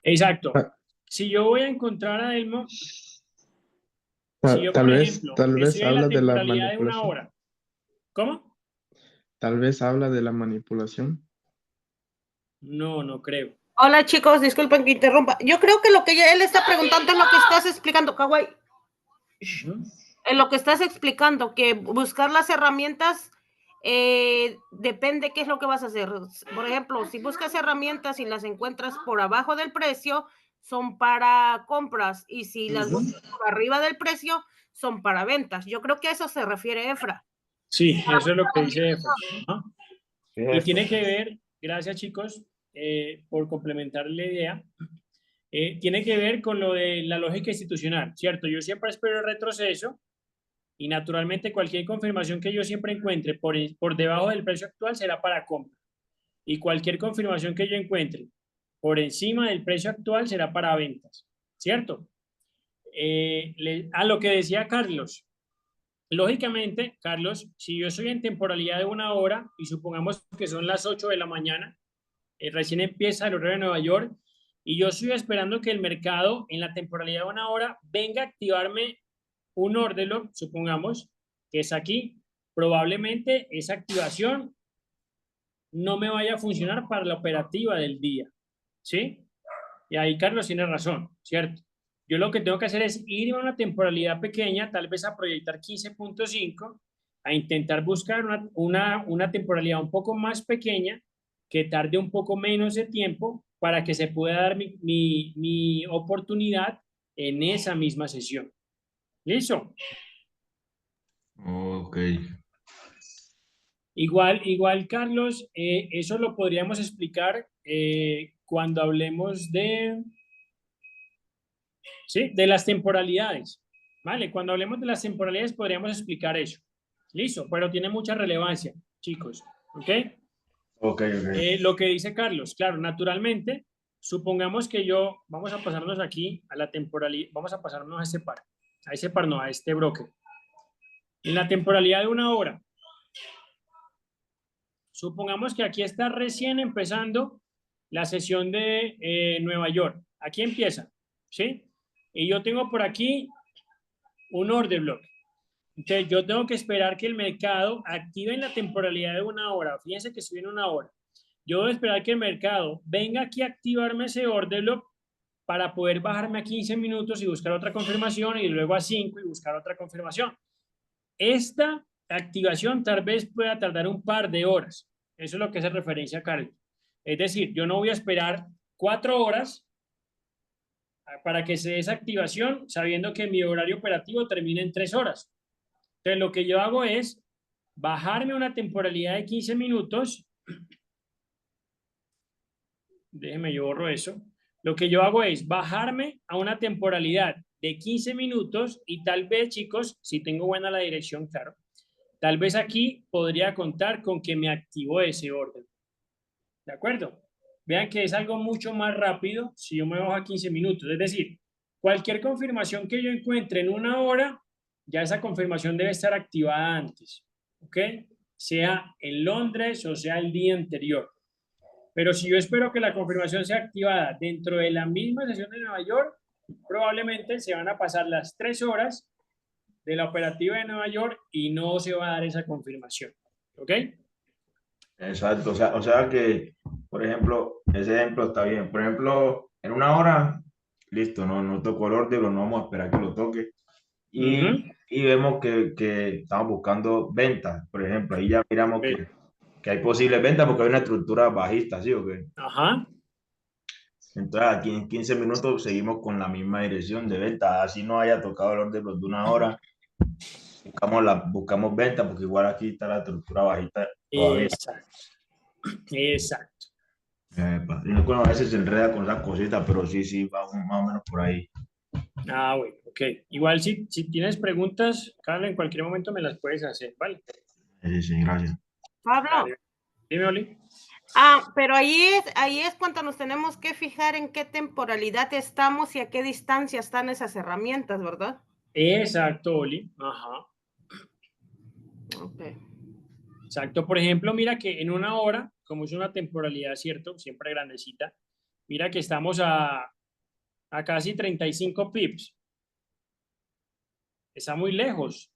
S1: Exacto.
S4: Ta-
S1: Si yo voy a encontrar a Elmo, si yo, por ejemplo,
S4: tal
S1: estoy
S4: vez
S1: en la
S4: habla de la
S1: temporalidad de 1
S4: manipulación.
S1: hora. ¿Cómo?
S4: Tal vez habla de la manipulación.
S1: No, no creo.
S5: Hola chicos, disculpen que interrumpa. Yo creo que lo que él está preguntando es lo que estás explicando, Kawaii. En lo que estás explicando, que buscar las herramientas depende qué es lo que vas a hacer. Por ejemplo, si buscas herramientas y las encuentras por abajo del precio, son para compras, y si las buscas por arriba del precio, son para ventas. Yo creo que a eso se refiere Efra.
S1: Sí, eso es lo que dice Efra. Ajá.
S2: ¿Qué
S1: Y
S2: es eso?
S1: tiene que ver, gracias chicos, por complementar la idea, tiene que ver con lo de la lógica institucional, ¿cierto? Yo siempre espero el retroceso y naturalmente cualquier confirmación que yo siempre encuentre por debajo del precio actual será para compra. Y cualquier confirmación que yo encuentre por encima del precio actual será para ventas, ¿cierto? A lo que decía Carlos, lógicamente, Carlos, si yo estoy en temporalidad de 1 hora y supongamos que son las 8 de la mañana, recién empieza el horario de Nueva York y yo estoy esperando que el mercado en la temporalidad de 1 hora venga a activarme un order lock, supongamos que es aquí, probablemente esa activación no me vaya a funcionar para la operativa del día, ¿sí? Y ahí Carlos tiene razón, ¿cierto? Yo lo que tengo que hacer es ir a una temporalidad pequeña, tal vez a proyectar 15.5, a intentar buscar una temporalidad un poco más pequeña, que tarde un poco menos de tiempo para que se pueda dar mi oportunidad en esa misma sesión. ¿Listo?
S3: Ok.
S1: Igual, Carlos, eso lo podríamos explicar cuando hablemos ¿sí? De las temporalidades, ¿vale? Cuando hablemos de las temporalidades podríamos explicar eso. Listo, pero tiene mucha relevancia, chicos, ¿ok?
S3: Ok.
S1: Lo que dice Carlos, claro, naturalmente, supongamos que vamos a pasarnos aquí a la temporalidad, vamos a pasarnos a ese par no, a este broker. En la temporalidad de 1 hora, supongamos que aquí está recién empezando la sesión de Nueva York. Aquí empieza, ¿sí? Y yo tengo por aquí un order block. Entonces, yo tengo que esperar que el mercado active en la temporalidad de 1 hora. Fíjense que estoy en 1 hora. Yo voy a esperar que el mercado venga aquí a activarme ese order block para poder bajarme a 15 minutos y buscar otra confirmación y luego a 5 y buscar otra confirmación. Esta activación tal vez pueda tardar un par de horas. Eso es lo que hace referencia a Carlos. Es decir, yo no voy a esperar 4 horas para que se dé esa activación sabiendo que mi horario operativo termina en 3 horas. Entonces, lo que yo hago es bajarme una temporalidad de 15 minutos. Déjeme, yo borro eso. Lo que yo hago es bajarme a una temporalidad de 15 minutos y tal vez, chicos, si tengo buena la dirección, claro, tal vez aquí podría contar con que me activó ese orden. ¿De acuerdo? Vean que es algo mucho más rápido si yo me bajo a 15 minutos. Es decir, cualquier confirmación que yo encuentre en 1 hora, ya esa confirmación debe estar activada antes. ¿Ok? Sea en Londres o sea el día anterior. Pero si yo espero que la confirmación sea activada dentro de la misma sesión de Nueva York, probablemente se van a pasar las 3 horas de la operativa de Nueva York y no se va a dar esa confirmación. ¿Ok?
S3: Exacto, o sea que, por ejemplo, ese ejemplo está bien. Por ejemplo, en una hora, listo, no tocó el orden, no vamos a esperar que lo toque. Y vemos que estamos buscando ventas, por ejemplo, ahí ya miramos que hay posibles ventas porque hay una estructura bajista, ¿sí o qué?
S1: Ajá.
S3: Entonces aquí en 15 minutos seguimos con la misma dirección de venta, así no haya tocado el orden de una hora, buscamos venta porque igual aquí está la estructura bajista todavía.
S1: Exacto. Exacto.
S3: Y no, bueno, a veces se enreda con esas cositas, pero sí, va más o menos por ahí.
S1: Ah, bueno, ok. Igual si tienes preguntas, Carla, en cualquier momento me las puedes hacer, ¿vale?
S3: Sí, gracias.
S5: Pablo.
S1: Dale. Dime, Oli.
S5: Pero ahí es cuando nos tenemos que fijar en qué temporalidad estamos y a qué distancia están esas herramientas, ¿verdad?
S1: Exacto, Oli. Ajá.
S5: Ok.
S1: Exacto. Por ejemplo, mira que en una hora, como es una temporalidad, ¿cierto? Siempre grandecita. Mira que estamos a casi 35 pips. Está muy lejos,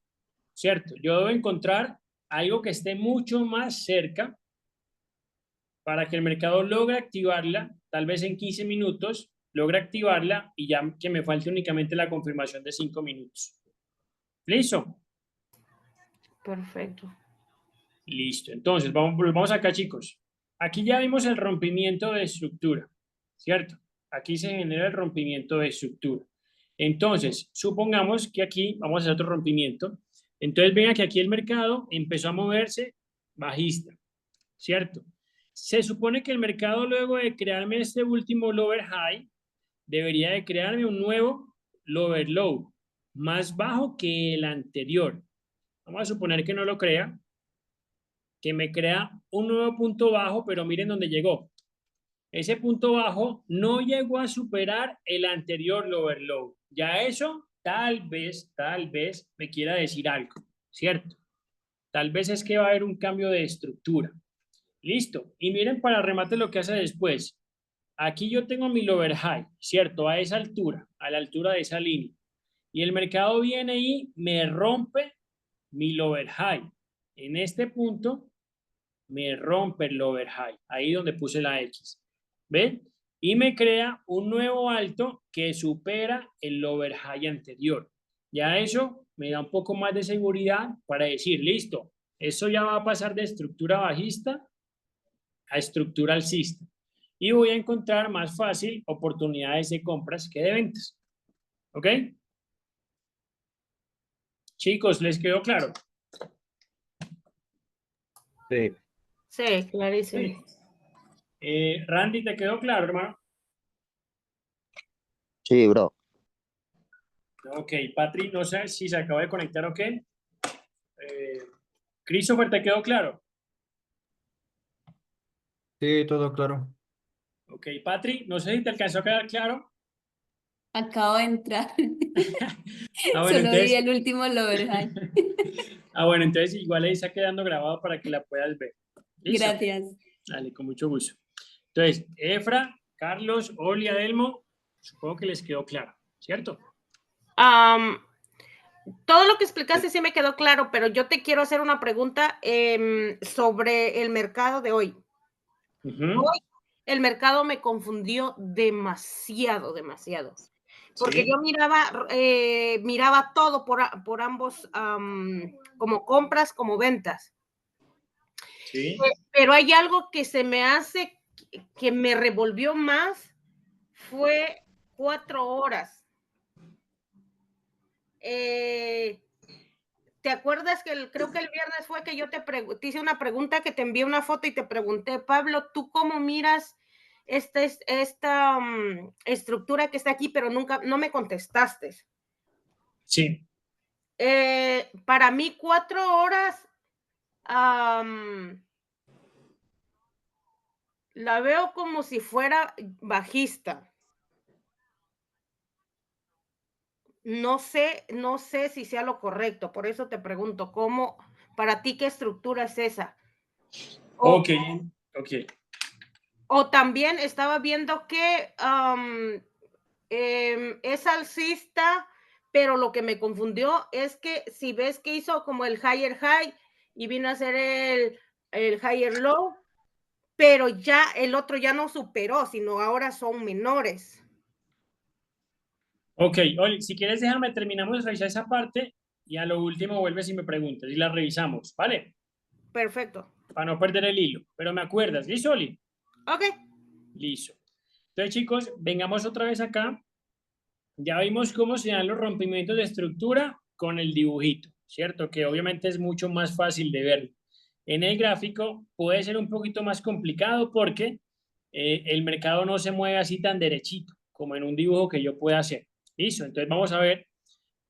S1: ¿cierto? Yo debo encontrar algo que esté mucho más cerca para que el mercado logre activarla, tal vez en 15 minutos, logre activarla y ya que me falte únicamente la confirmación de 5 minutos. ¿Listo?
S5: Perfecto.
S1: Listo. Entonces, vamos acá, chicos. Aquí ya vimos el rompimiento de estructura, ¿cierto? Aquí se genera el rompimiento de estructura. Entonces, supongamos que aquí vamos a hacer otro rompimiento. Entonces, vean que aquí el mercado empezó a moverse bajista, ¿cierto? Se supone que el mercado, luego de crearme este último lower high, debería de crearme un nuevo lower low, más bajo que el anterior. Vamos a suponer que no lo crea, que me crea un nuevo punto bajo, pero miren dónde llegó. Ese punto bajo no llegó a superar el anterior lower low. Ya eso tal vez me quiera decir algo, ¿cierto? Tal vez es que va a haber un cambio de estructura. Listo. Y miren para remate lo que hace después. Aquí yo tengo mi lower high, ¿cierto? A esa altura, a la altura de esa línea. Y el mercado viene y me rompe mi lower high. En este punto me rompe el lower high, ahí donde puse la X. ¿Ven? Y me crea un nuevo alto que supera el lower high anterior. Ya eso me da un poco más de seguridad para decir, listo, eso ya va a pasar de estructura bajista a estructura alcista. Y voy a encontrar más fácil oportunidades de compras que de ventas. ¿Ok? Chicos, ¿les quedó claro?
S2: Sí.
S5: Sí, clarísimo.
S1: Sí. Randy, ¿te quedó claro, hermano?
S6: Sí, bro.
S1: Ok, Patri, no sé si se acaba de conectar o qué. Christopher, ¿te quedó claro?
S7: Sí, todo claro.
S1: Ok, Patri, no sé si te alcanzó a quedar claro.
S8: Acabo de entrar.
S1: Ah, bueno,
S8: Solo vi
S1: entonces...
S8: el último lower high.
S1: Ah, bueno, entonces igual ahí está quedando grabado para que la puedas ver. ¿Listo?
S8: Gracias.
S1: Dale, con mucho gusto. Entonces, Efra, Carlos, Oli, Adelmo, supongo que les quedó claro, ¿cierto?
S5: Todo lo que explicaste sí me quedó claro, pero yo te quiero hacer una pregunta sobre el mercado de hoy. Hoy el mercado me confundió demasiado. Porque yo miraba todo por ambos, como compras, como ventas.
S1: Sí.
S5: Pero hay algo que se me hace que me revolvió más, fue 4 horas. ¿Te acuerdas que creo que el viernes fue que yo te hice una pregunta, que te envié una foto y te pregunté, Pablo, ¿tú cómo miras esta estructura que está aquí? Pero no me contestaste.
S1: Sí.
S5: Para mí 4 horas la veo como si fuera bajista. No sé si sea lo correcto, por eso te pregunto, ¿cómo, para ti, qué estructura es esa?
S1: Ok.
S5: O también estaba viendo que es alcista, pero lo que me confundió es que si ves que hizo como el higher high y vino a hacer el higher low, pero ya el otro ya no superó, sino ahora son menores.
S1: Ok, Oli, si quieres déjame, terminamos de revisar esa parte y a lo último vuelves y me preguntas y la revisamos, ¿vale?
S5: Perfecto.
S1: Para no perder el hilo, pero me acuerdas, ¿listo, Oli?
S5: Ok.
S1: Listo. Entonces, chicos, vengamos otra vez acá. Ya vimos cómo se dan los rompimientos de estructura con el dibujito, ¿cierto? Que obviamente es mucho más fácil de verlo. En el gráfico puede ser un poquito más complicado porque el mercado no se mueve así tan derechito como en un dibujo que yo pueda hacer. Listo, entonces vamos a ver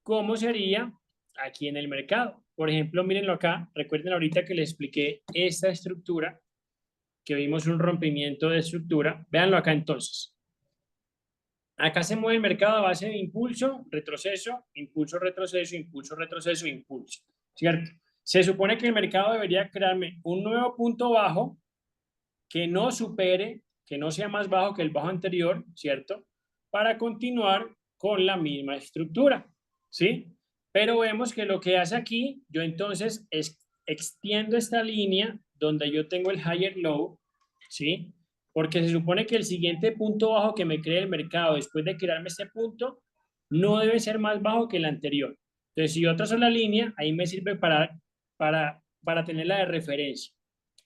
S1: cómo sería aquí en el mercado. Por ejemplo, mírenlo acá, recuerden ahorita que les expliqué esta estructura, que vimos un rompimiento de estructura. Véanlo acá entonces. Acá se mueve el mercado a base de impulso, retroceso, impulso, retroceso, impulso, retroceso, impulso, ¿cierto? Se supone que el mercado debería crearme un nuevo punto bajo que no supere, que no sea más bajo que el bajo anterior, ¿cierto? Para continuar con la misma estructura, ¿sí? Pero vemos que lo que hace aquí, yo entonces extiendo esta línea donde yo tengo el higher low, ¿sí? Porque se supone que el siguiente punto bajo que me cree el mercado después de crearme este punto no debe ser más bajo que el anterior. Entonces, si yo trazo la línea, ahí me sirve para tenerla de referencia,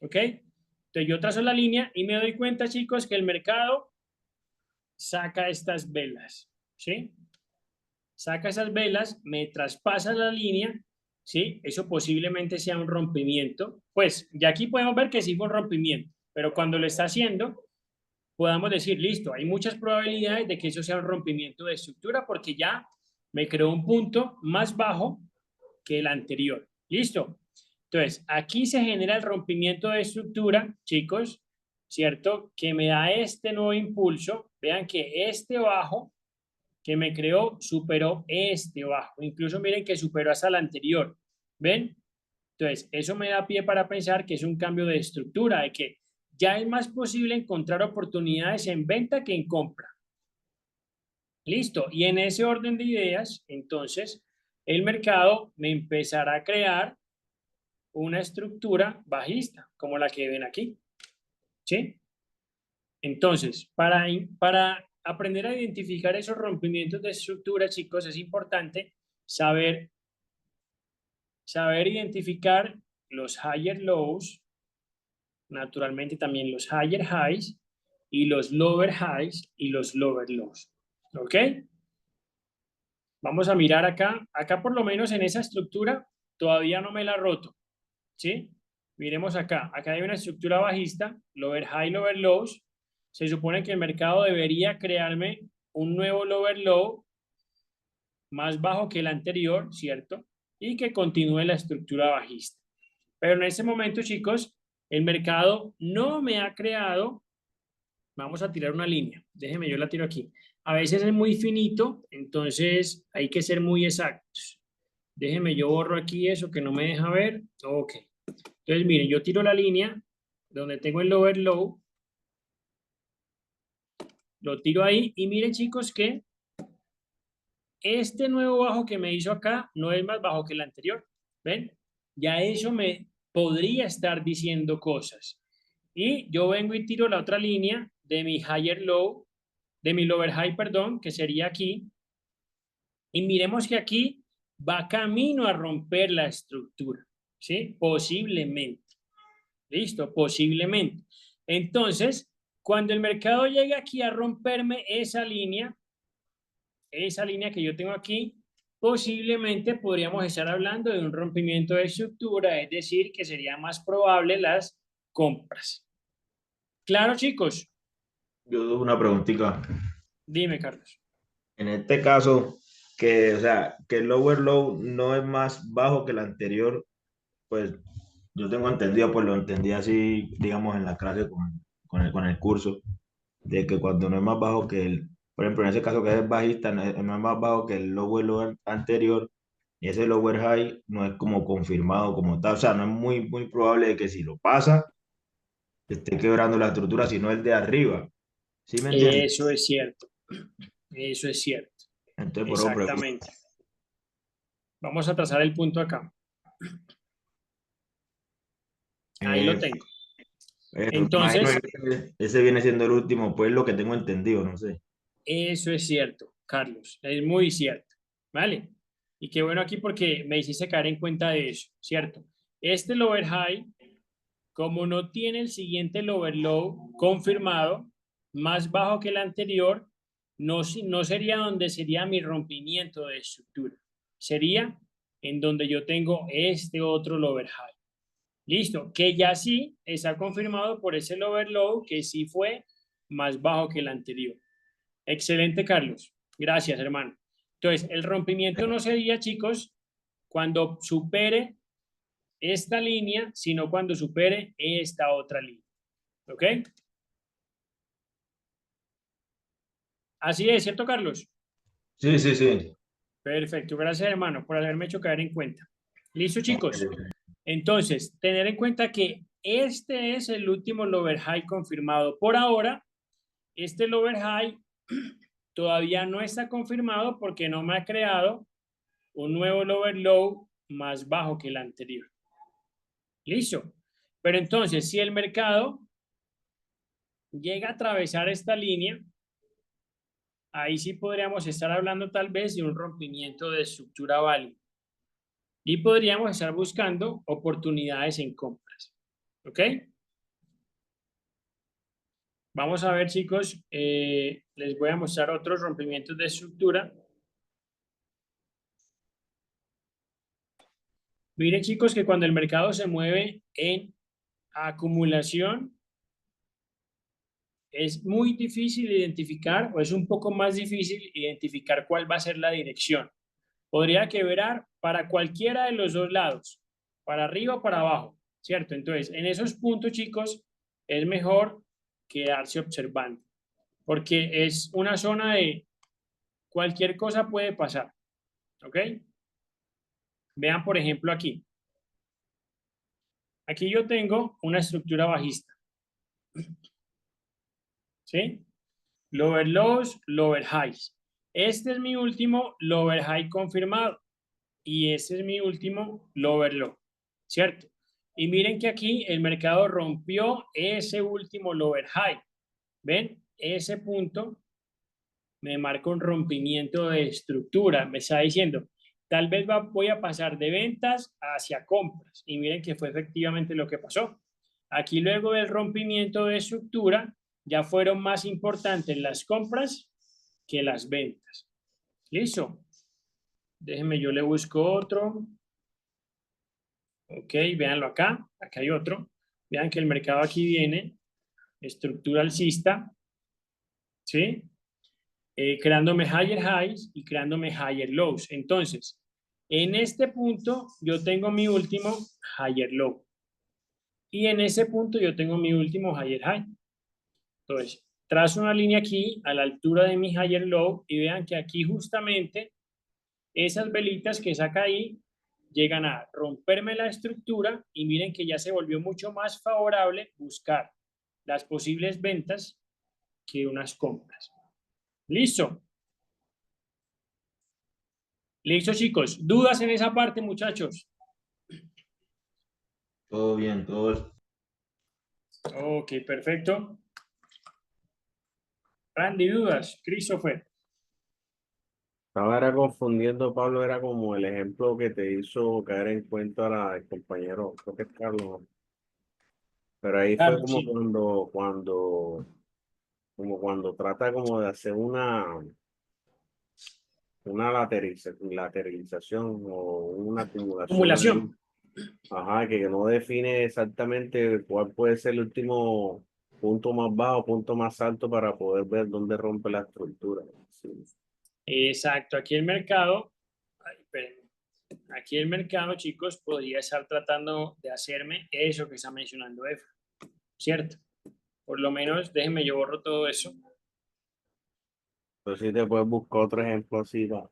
S1: ¿ok? Entonces yo trazo la línea y me doy cuenta, chicos, que el mercado saca estas velas, ¿sí? Saca esas velas, me traspasa la línea, ¿sí? Eso posiblemente sea un rompimiento. Pues ya aquí podemos ver que sí fue un rompimiento, pero cuando lo está haciendo, podamos decir, listo, hay muchas probabilidades de que eso sea un rompimiento de estructura porque ya me creó un punto más bajo que el anterior. ¿Listo? Entonces, aquí se genera el rompimiento de estructura, chicos, ¿cierto? Que me da este nuevo impulso. Vean que este bajo que me creó superó este bajo. Incluso miren que superó hasta el anterior. ¿Ven? Entonces, eso me da pie para pensar que es un cambio de estructura, de que ya es más posible encontrar oportunidades en venta que en compra. Listo. Y en ese orden de ideas, entonces, el mercado me empezará a crear una estructura bajista, como la que ven aquí. ¿Sí? Entonces, para aprender a identificar esos rompimientos de estructura, chicos, es importante saber identificar los higher lows, naturalmente también los higher highs, y los lower highs y los lower lows. ¿Ok? Vamos a mirar acá. Acá por lo menos en esa estructura todavía no me la roto. ¿Sí? Miremos acá. Acá hay una estructura bajista, lower high, lower lows. Se supone que el mercado debería crearme un nuevo lower low más bajo que el anterior, ¿cierto? Y que continúe la estructura bajista. Pero en este momento, chicos, el mercado no me ha creado. Vamos a tirar una línea. Déjenme, yo la tiro aquí. A veces es muy finito, entonces hay que ser muy exactos. Déjenme, yo borro aquí eso que no me deja ver. Ok. Entonces, miren, yo tiro la línea donde tengo el lower low. Lo tiro ahí y miren, chicos, que este nuevo bajo que me hizo acá no es más bajo que el anterior. ¿Ven? Ya eso me podría estar diciendo cosas. Y yo vengo y tiro la otra línea de mi higher low, de mi lower high, perdón, que sería aquí. Y miremos que aquí va camino a romper la estructura, ¿sí? Posiblemente. ¿Listo? Posiblemente. Entonces, cuando el mercado llegue aquí a romperme esa línea que yo tengo aquí, posiblemente podríamos estar hablando de un rompimiento de estructura, es decir, que sería más probable las compras. ¿Claro, chicos?
S3: Yo doy una preguntita.
S1: Dime, Carlos.
S3: En este caso, o sea, que el lower low no es más bajo que el anterior, pues yo tengo entendido, pues lo entendí así, digamos, en la clase con el curso, de que cuando no es más bajo que por ejemplo, en ese caso que es bajista, no es más bajo que el lower low anterior, y ese lower high no es como confirmado como tal, o sea, no es muy probable de que si lo pasa, esté quebrando la estructura, sino el de arriba. ¿Sí me entiendes?
S1: Eso es cierto. Eso es cierto.
S3: Entonces, por eso
S1: Exactamente. Vamos a trazar el punto acá. Ahí lo tengo. Entonces,
S3: imagino que ese viene siendo el último, pues lo que tengo entendido, no sé.
S1: eso es cierto, Carlos, es muy cierto, ¿vale? Y qué bueno aquí porque me hiciste caer en cuenta de eso, ¿cierto? Este lower high, como no tiene el siguiente lower low confirmado, más bajo que el anterior, no sería donde sería mi rompimiento de estructura. Sería en donde yo tengo este otro lower high. Listo, que ya sí está confirmado por ese lower low que sí fue más bajo que el anterior. Excelente, Carlos. Gracias, hermano. Entonces, el rompimiento no sería, chicos, cuando supere esta línea, sino cuando supere esta otra línea. ¿Ok? Así es, ¿cierto, Carlos?
S3: Sí, sí, sí.
S1: Perfecto. Gracias, hermano, por haberme hecho caer en cuenta. ¿Listo, chicos?
S3: Ok.
S1: Entonces, tener en cuenta que este es el último lower high confirmado. Por ahora, este lower high todavía no está confirmado porque no me ha creado un nuevo lower low más bajo que el anterior. ¿Listo? Pero entonces, si el mercado llega a atravesar esta línea, ahí sí podríamos estar hablando tal vez de un rompimiento de estructura válida. Y podríamos estar buscando oportunidades en compras. ¿Ok? Vamos a ver, chicos, les voy a mostrar otros rompimientos de estructura. Miren, chicos, que cuando el mercado se mueve en acumulación, es muy difícil identificar, o es un poco más difícil identificar cuál va a ser la dirección. Podría quebrar para cualquiera de los dos lados, para arriba o para abajo, ¿cierto? Entonces, en esos puntos, chicos, es mejor quedarse observando, porque es una zona de cualquier cosa puede pasar, ¿ok? Vean, por ejemplo, aquí. Aquí yo tengo una estructura bajista, ¿sí? Lower lows, lower highs. Este es mi último lower high confirmado y este es mi último lower low, ¿cierto? Y miren que aquí el mercado rompió ese último lower high. ¿Ven? Ese punto me marca un rompimiento de estructura. Me está diciendo, tal vez voy a pasar de ventas hacia compras. Y miren que fue efectivamente lo que pasó. Aquí luego del rompimiento de estructura, ya fueron más importantes las compras que las ventas. ¿Listo? Déjenme, yo le busco otro. Ok, véanlo acá. Acá hay otro. Vean que el mercado aquí viene. Estructura alcista. ¿Sí? Creándome higher highs y creándome higher lows. Entonces, en este punto yo tengo mi último higher low. Y en ese punto yo tengo mi último higher high. Entonces, trazo una línea aquí a la altura de mi higher low y vean que aquí justamente esas velitas que saca ahí llegan a romperme la estructura y miren que ya se volvió mucho más favorable buscar las posibles ventas que unas compras. ¿Listo? ¿Listo, chicos? ¿Dudas en esa parte, muchachos?
S3: Todo bien, todo.
S1: Ok, perfecto. Randy, ¿dudas? Christopher.
S2: Estaba era confundiendo, Pablo, era como el ejemplo que te hizo caer en cuenta el compañero, creo que es Carlos. Pero ahí fue
S1: Carlos,
S2: como
S1: sí.
S2: como cuando trata como de hacer una lateralización o una acumulación ahí.
S1: Acumulación.
S2: Ajá, que no define exactamente cuál puede ser el último punto más bajo, punto más alto para poder ver dónde rompe la estructura. Sí.
S1: Exacto. Aquí el mercado, ay, espérenme. Aquí el mercado, chicos, podría estar tratando de hacerme eso que está mencionando Efra, ¿cierto? Por lo menos, déjenme, yo borro todo eso.
S2: Entonces, si te puedes buscar otro ejemplo así, va.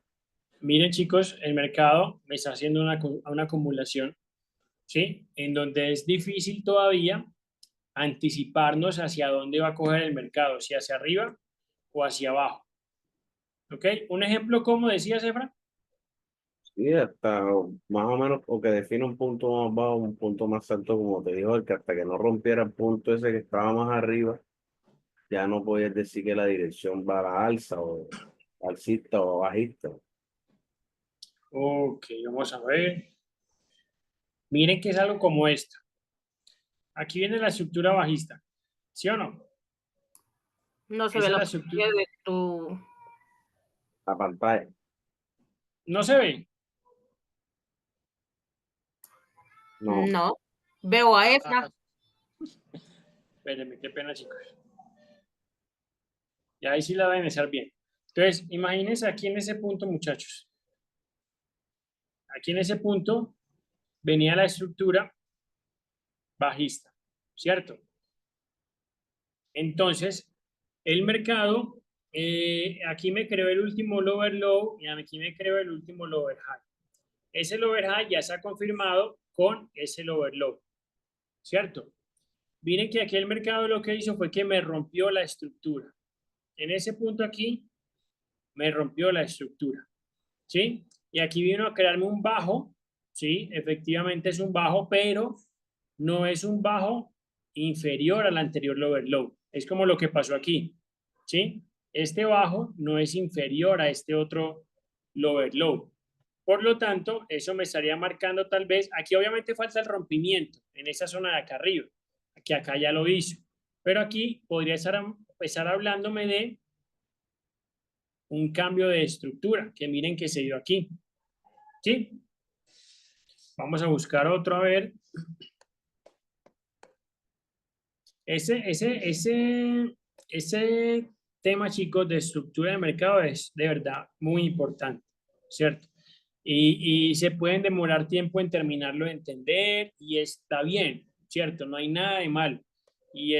S1: Miren, chicos, el mercado me está haciendo una acumulación, ¿sí? En donde es difícil todavía anticiparnos hacia dónde va a coger el mercado, si hacia arriba o hacia abajo. ¿Ok? Un ejemplo, como decía Efra.
S2: Sí, hasta más o menos, o que define un punto más bajo, un punto más alto, como te dijo, el que hasta que no rompiera el punto ese que estaba más arriba, ya no podías decir que la dirección va a la alza o alcista o bajista.
S1: Ok, vamos a ver. Miren que es algo como esto. Aquí viene la estructura bajista, ¿sí o no?
S5: No se
S1: Esa
S5: ve
S1: es
S5: la
S1: la estructura.
S5: pantalla de tu...
S2: La pantalla.
S1: ¿No se ve?
S2: No.
S5: No. Veo a
S1: Ah,
S5: esa.
S1: espérenme, qué pena, chicos. Y ahí sí la deben estar bien. Entonces, imagínense aquí en ese punto, muchachos. Aquí en ese punto venía la estructura bajista, ¿cierto? Entonces, el mercado, aquí me creó el último lower low y aquí me creó el último lower high. Ese lower high ya se ha confirmado con ese lower low, ¿cierto? Miren que aquí el mercado lo que hizo fue que me rompió la estructura. En ese punto aquí me rompió la estructura, ¿sí? Y aquí vino a crearme un bajo, ¿sí? Efectivamente es un bajo, pero no es un bajo inferior al anterior lower low. Es como lo que pasó aquí, ¿sí? Este bajo no es inferior a este otro lower low. Por lo tanto, eso me estaría marcando tal vez, aquí obviamente falta el rompimiento en esa zona de acá arriba, que acá ya lo hizo, pero aquí podría empezar hablándome de un cambio de estructura, que miren que se dio aquí, ¿sí? Vamos a buscar otro, a ver. Ese tema, chicos, de estructura de mercado es de verdad muy importante, ¿cierto? Y se pueden demorar tiempo en terminarlo de entender y está bien, ¿cierto? No hay nada de malo. Y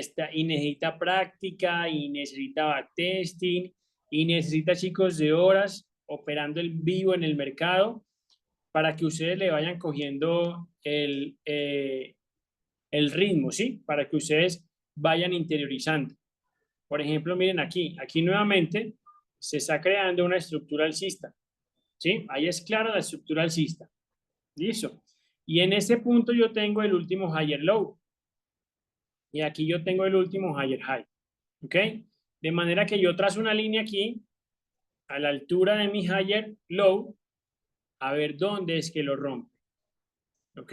S1: necesita práctica y necesita backtesting y necesita, chicos, de horas operando el vivo en el mercado para que ustedes le vayan cogiendo el ritmo, ¿sí? Para que ustedes vayan interiorizando. Por ejemplo, miren aquí nuevamente se está creando una estructura alcista, ¿sí? Ahí es clara la estructura alcista. Listo. Y en ese punto yo tengo el último higher low. Y aquí yo tengo el último higher high. ¿Ok? De manera que yo trazo una línea aquí a la altura de mi higher low a ver dónde es que lo rompe. ¿Ok?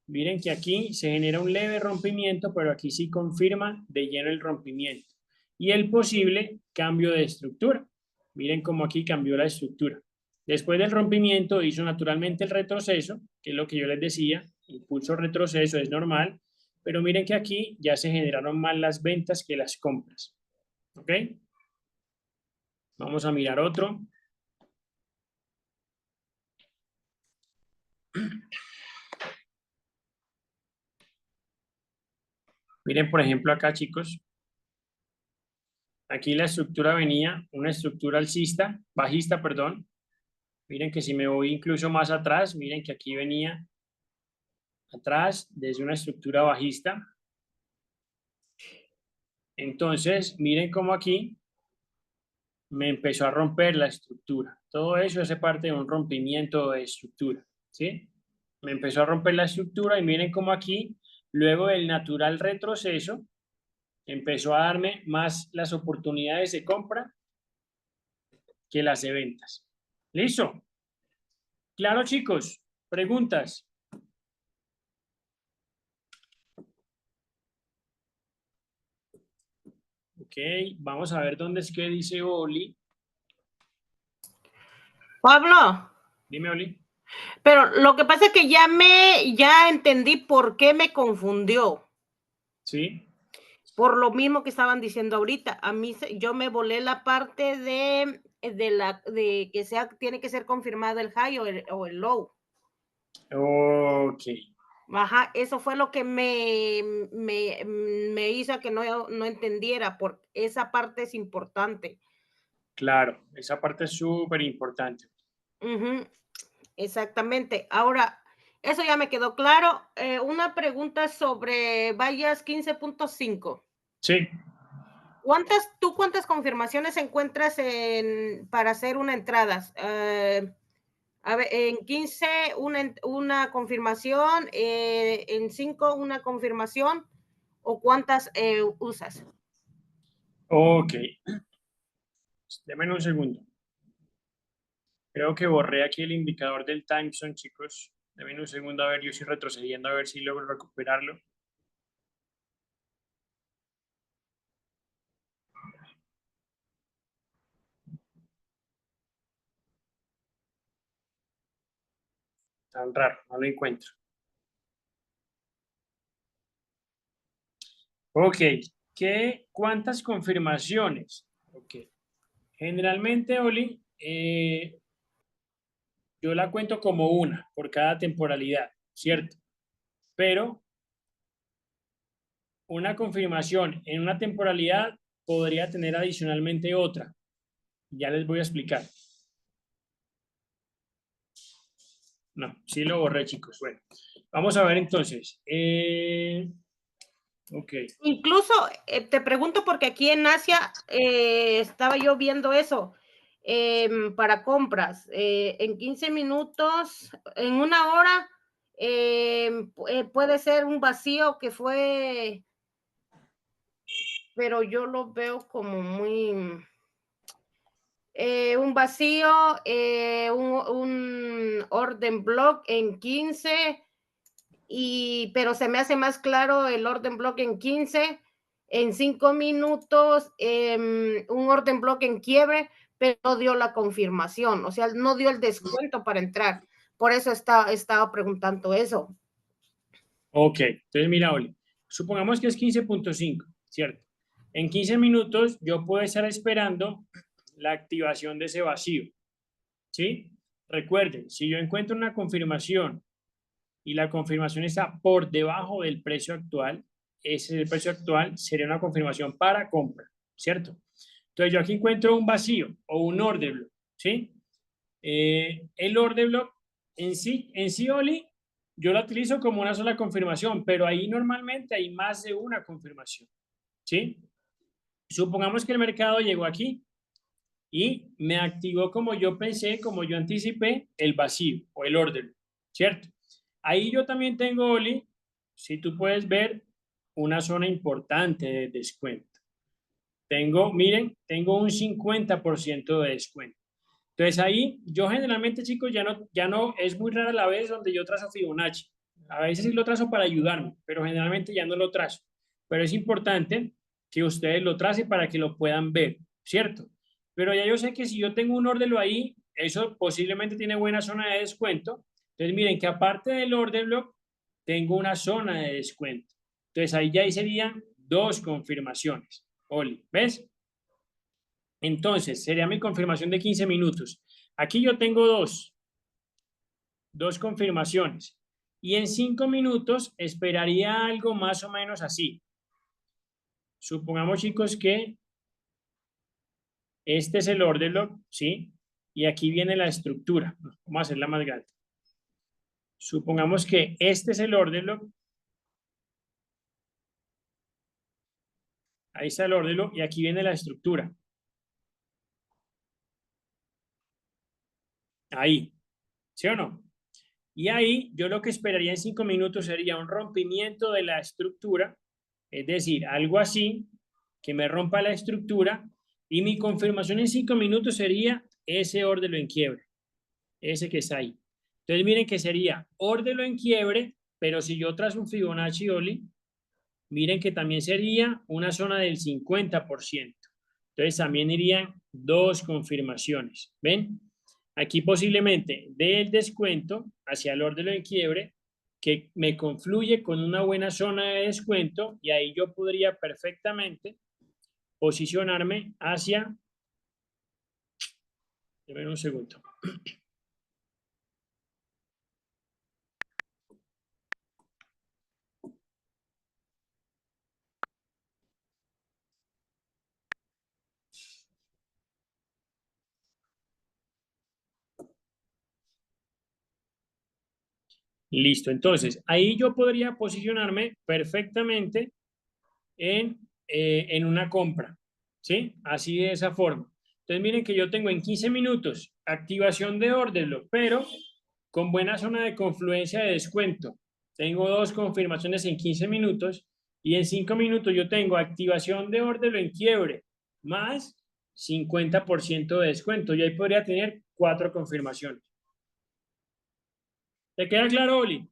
S1: Miren que aquí se genera un leve rompimiento, pero aquí sí confirma de lleno el rompimiento. Y el posible cambio de estructura. Miren cómo aquí cambió la estructura. Después del rompimiento hizo naturalmente el retroceso, que es lo que yo les decía, impulso retroceso es normal, pero miren que aquí ya se generaron más las ventas que las compras. ¿Ok? Vamos a mirar otro. Miren, por ejemplo, acá, chicos. Aquí la estructura venía, una estructura alcista, bajista, perdón. Miren que si me voy incluso más atrás, miren que aquí venía atrás desde una estructura bajista. Entonces, miren cómo aquí me empezó a romper la estructura. Todo eso hace parte de un rompimiento de estructura, ¿sí? Me empezó a romper la estructura y miren cómo aquí, luego del natural retroceso, empezó a darme más las oportunidades de compra que las de ventas. ¿Listo? Claro, chicos. Preguntas. Ok, vamos a ver dónde es que dice Oli.
S5: Pablo,
S1: Dime, Oli.
S5: pero lo que pasa es que ya entendí por qué me confundió.
S1: Sí.
S5: Por lo mismo que estaban diciendo ahorita. A mí yo me volé la parte de que tiene que ser confirmado el high o el low.
S1: Ok.
S5: Ajá, eso fue lo que me hizo que no entendiera, porque esa parte es importante.
S1: Claro, esa parte es súper importante.
S5: Ujú, exactamente. Ahora, eso ya me quedó claro. Una pregunta sobre vallas 15.5.
S1: Sí.
S5: ¿Cuántas confirmaciones encuentras para hacer una entrada? A ver, en 15 una confirmación, en 5 una confirmación, ¿o cuántas usas?
S1: Ok. Denme un segundo. Creo que borré aquí el indicador del time zone, chicos. Denme un segundo, a ver, yo estoy retrocediendo, a ver si logro recuperarlo. Tan raro, no lo encuentro. Ok, ¿cuántas confirmaciones? Ok. Generalmente, Oli, yo la cuento como una por cada temporalidad, ¿cierto? Pero una confirmación en una temporalidad podría tener adicionalmente otra. Ya les voy a explicar. No, sí lo borré, chicos. Bueno, vamos a ver entonces. Ok.
S5: Incluso te pregunto porque aquí en Asia estaba yo viendo eso para compras. En 15 minutos, en una hora, puede ser un vacío que fue, pero yo lo veo como muy... un vacío, un orden block en 15, pero se me hace más claro el orden block en 15, en 5 minutos, un orden block en quiebre, pero no dio la confirmación, o sea, no dio el descuento para entrar. Por eso estaba preguntando eso.
S1: Ok, entonces mira, Oli, supongamos que es 15.5, ¿cierto? En 15 minutos yo puedo estar esperando la activación de ese vacío, ¿sí? Recuerden, si yo encuentro una confirmación y la confirmación está por debajo del precio actual, ese es el precio actual, sería una confirmación para compra, ¿cierto? Entonces yo aquí encuentro un vacío o un order block, ¿sí? El order block en sí, Oli, yo lo utilizo como una sola confirmación, pero ahí normalmente hay más de una confirmación, ¿sí? Supongamos que el mercado llegó aquí y me activó como yo pensé, como yo anticipé, el vacío o el order, ¿cierto? Ahí yo también tengo, Oli, si tú puedes ver, una zona importante de descuento. Miren, tengo un 50% de descuento. Entonces ahí yo generalmente, chicos, ya no, es muy rara la vez donde yo trazo Fibonacci. A veces sí lo trazo para ayudarme, pero generalmente ya no lo trazo. Pero es importante que ustedes lo tracen para que lo puedan ver, ¿cierto? Pero ya yo sé que si yo tengo un order ahí, eso posiblemente tiene buena zona de descuento. Entonces miren que aparte del order block, tengo una zona de descuento. Entonces ahí ya serían dos confirmaciones. Oli, ¿ves? Entonces, sería mi confirmación de 15 minutos. Aquí yo tengo dos confirmaciones. Y en 5 minutos esperaría algo más o menos así. Supongamos, chicos, que este es el order block, ¿sí? Y aquí viene la estructura. Vamos a hacerla más grande. Supongamos que este es el order block. Ahí está el order block y aquí viene la estructura. Ahí, ¿sí o no? Y ahí yo lo que esperaría en 5 minutos sería un rompimiento de la estructura, es decir, algo así, que me rompa la estructura, y mi confirmación en 5 minutos sería ese órdelo en quiebre, ese que está ahí. Entonces miren que sería órdelo en quiebre, pero si yo trazo un Fibonacci, Oli, miren que también sería una zona del 50%. Entonces también irían dos confirmaciones, ¿ven? Aquí posiblemente dé el descuento hacia el orden de quiebre que me confluye con una buena zona de descuento y ahí yo podría perfectamente posicionarme hacia... Deme un segundo. Listo, entonces ahí yo podría posicionarme perfectamente en una compra, ¿sí? Así de esa forma. Entonces miren que yo tengo en 15 minutos activación de order block, pero con buena zona de confluencia de descuento. Tengo 2 confirmaciones en 15 minutos y en 5 minutos yo tengo activación de order block en quiebre más 50% de descuento. Y ahí podría tener 4 confirmaciones. ¿Te queda claro, Oli?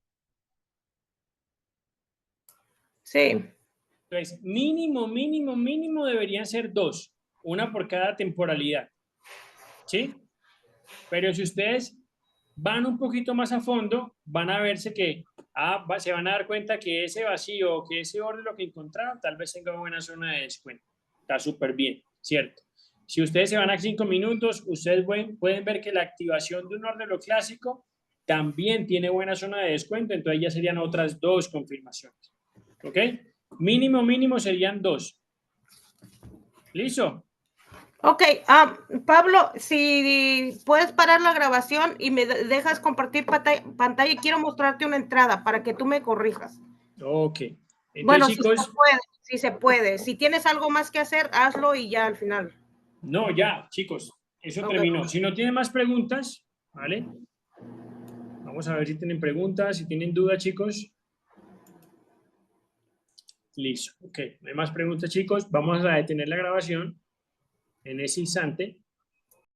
S5: Sí.
S1: Entonces, mínimo deberían ser 2. Una por cada temporalidad. ¿Sí? Pero si ustedes van un poquito más a fondo, van a verse que se van a dar cuenta que ese vacío o que ese orden lo que encontraron tal vez tenga buena zona de descuento. Está súper bien, ¿cierto? Si ustedes se van a 5 minutos, ustedes pueden ver que la activación de un orden lo clásico también tiene buena zona de descuento, entonces ya serían otras 2 confirmaciones. ¿Ok? Mínimo serían 2. ¿Listo?
S5: Ok, Pablo, si puedes parar la grabación y me dejas compartir pantalla, y quiero mostrarte una entrada para que tú me corrijas.
S1: Ok. Entonces,
S5: Bueno,
S1: chicos,
S5: si se puede. Si tienes algo más que hacer, hazlo y ya al final.
S1: no, ya, chicos, eso terminó. Si no tienen más preguntas, ¿vale? Vamos a ver si tienen preguntas, si tienen dudas, chicos. Listo, ok. No hay más preguntas, chicos. Vamos a detener la grabación en ese instante.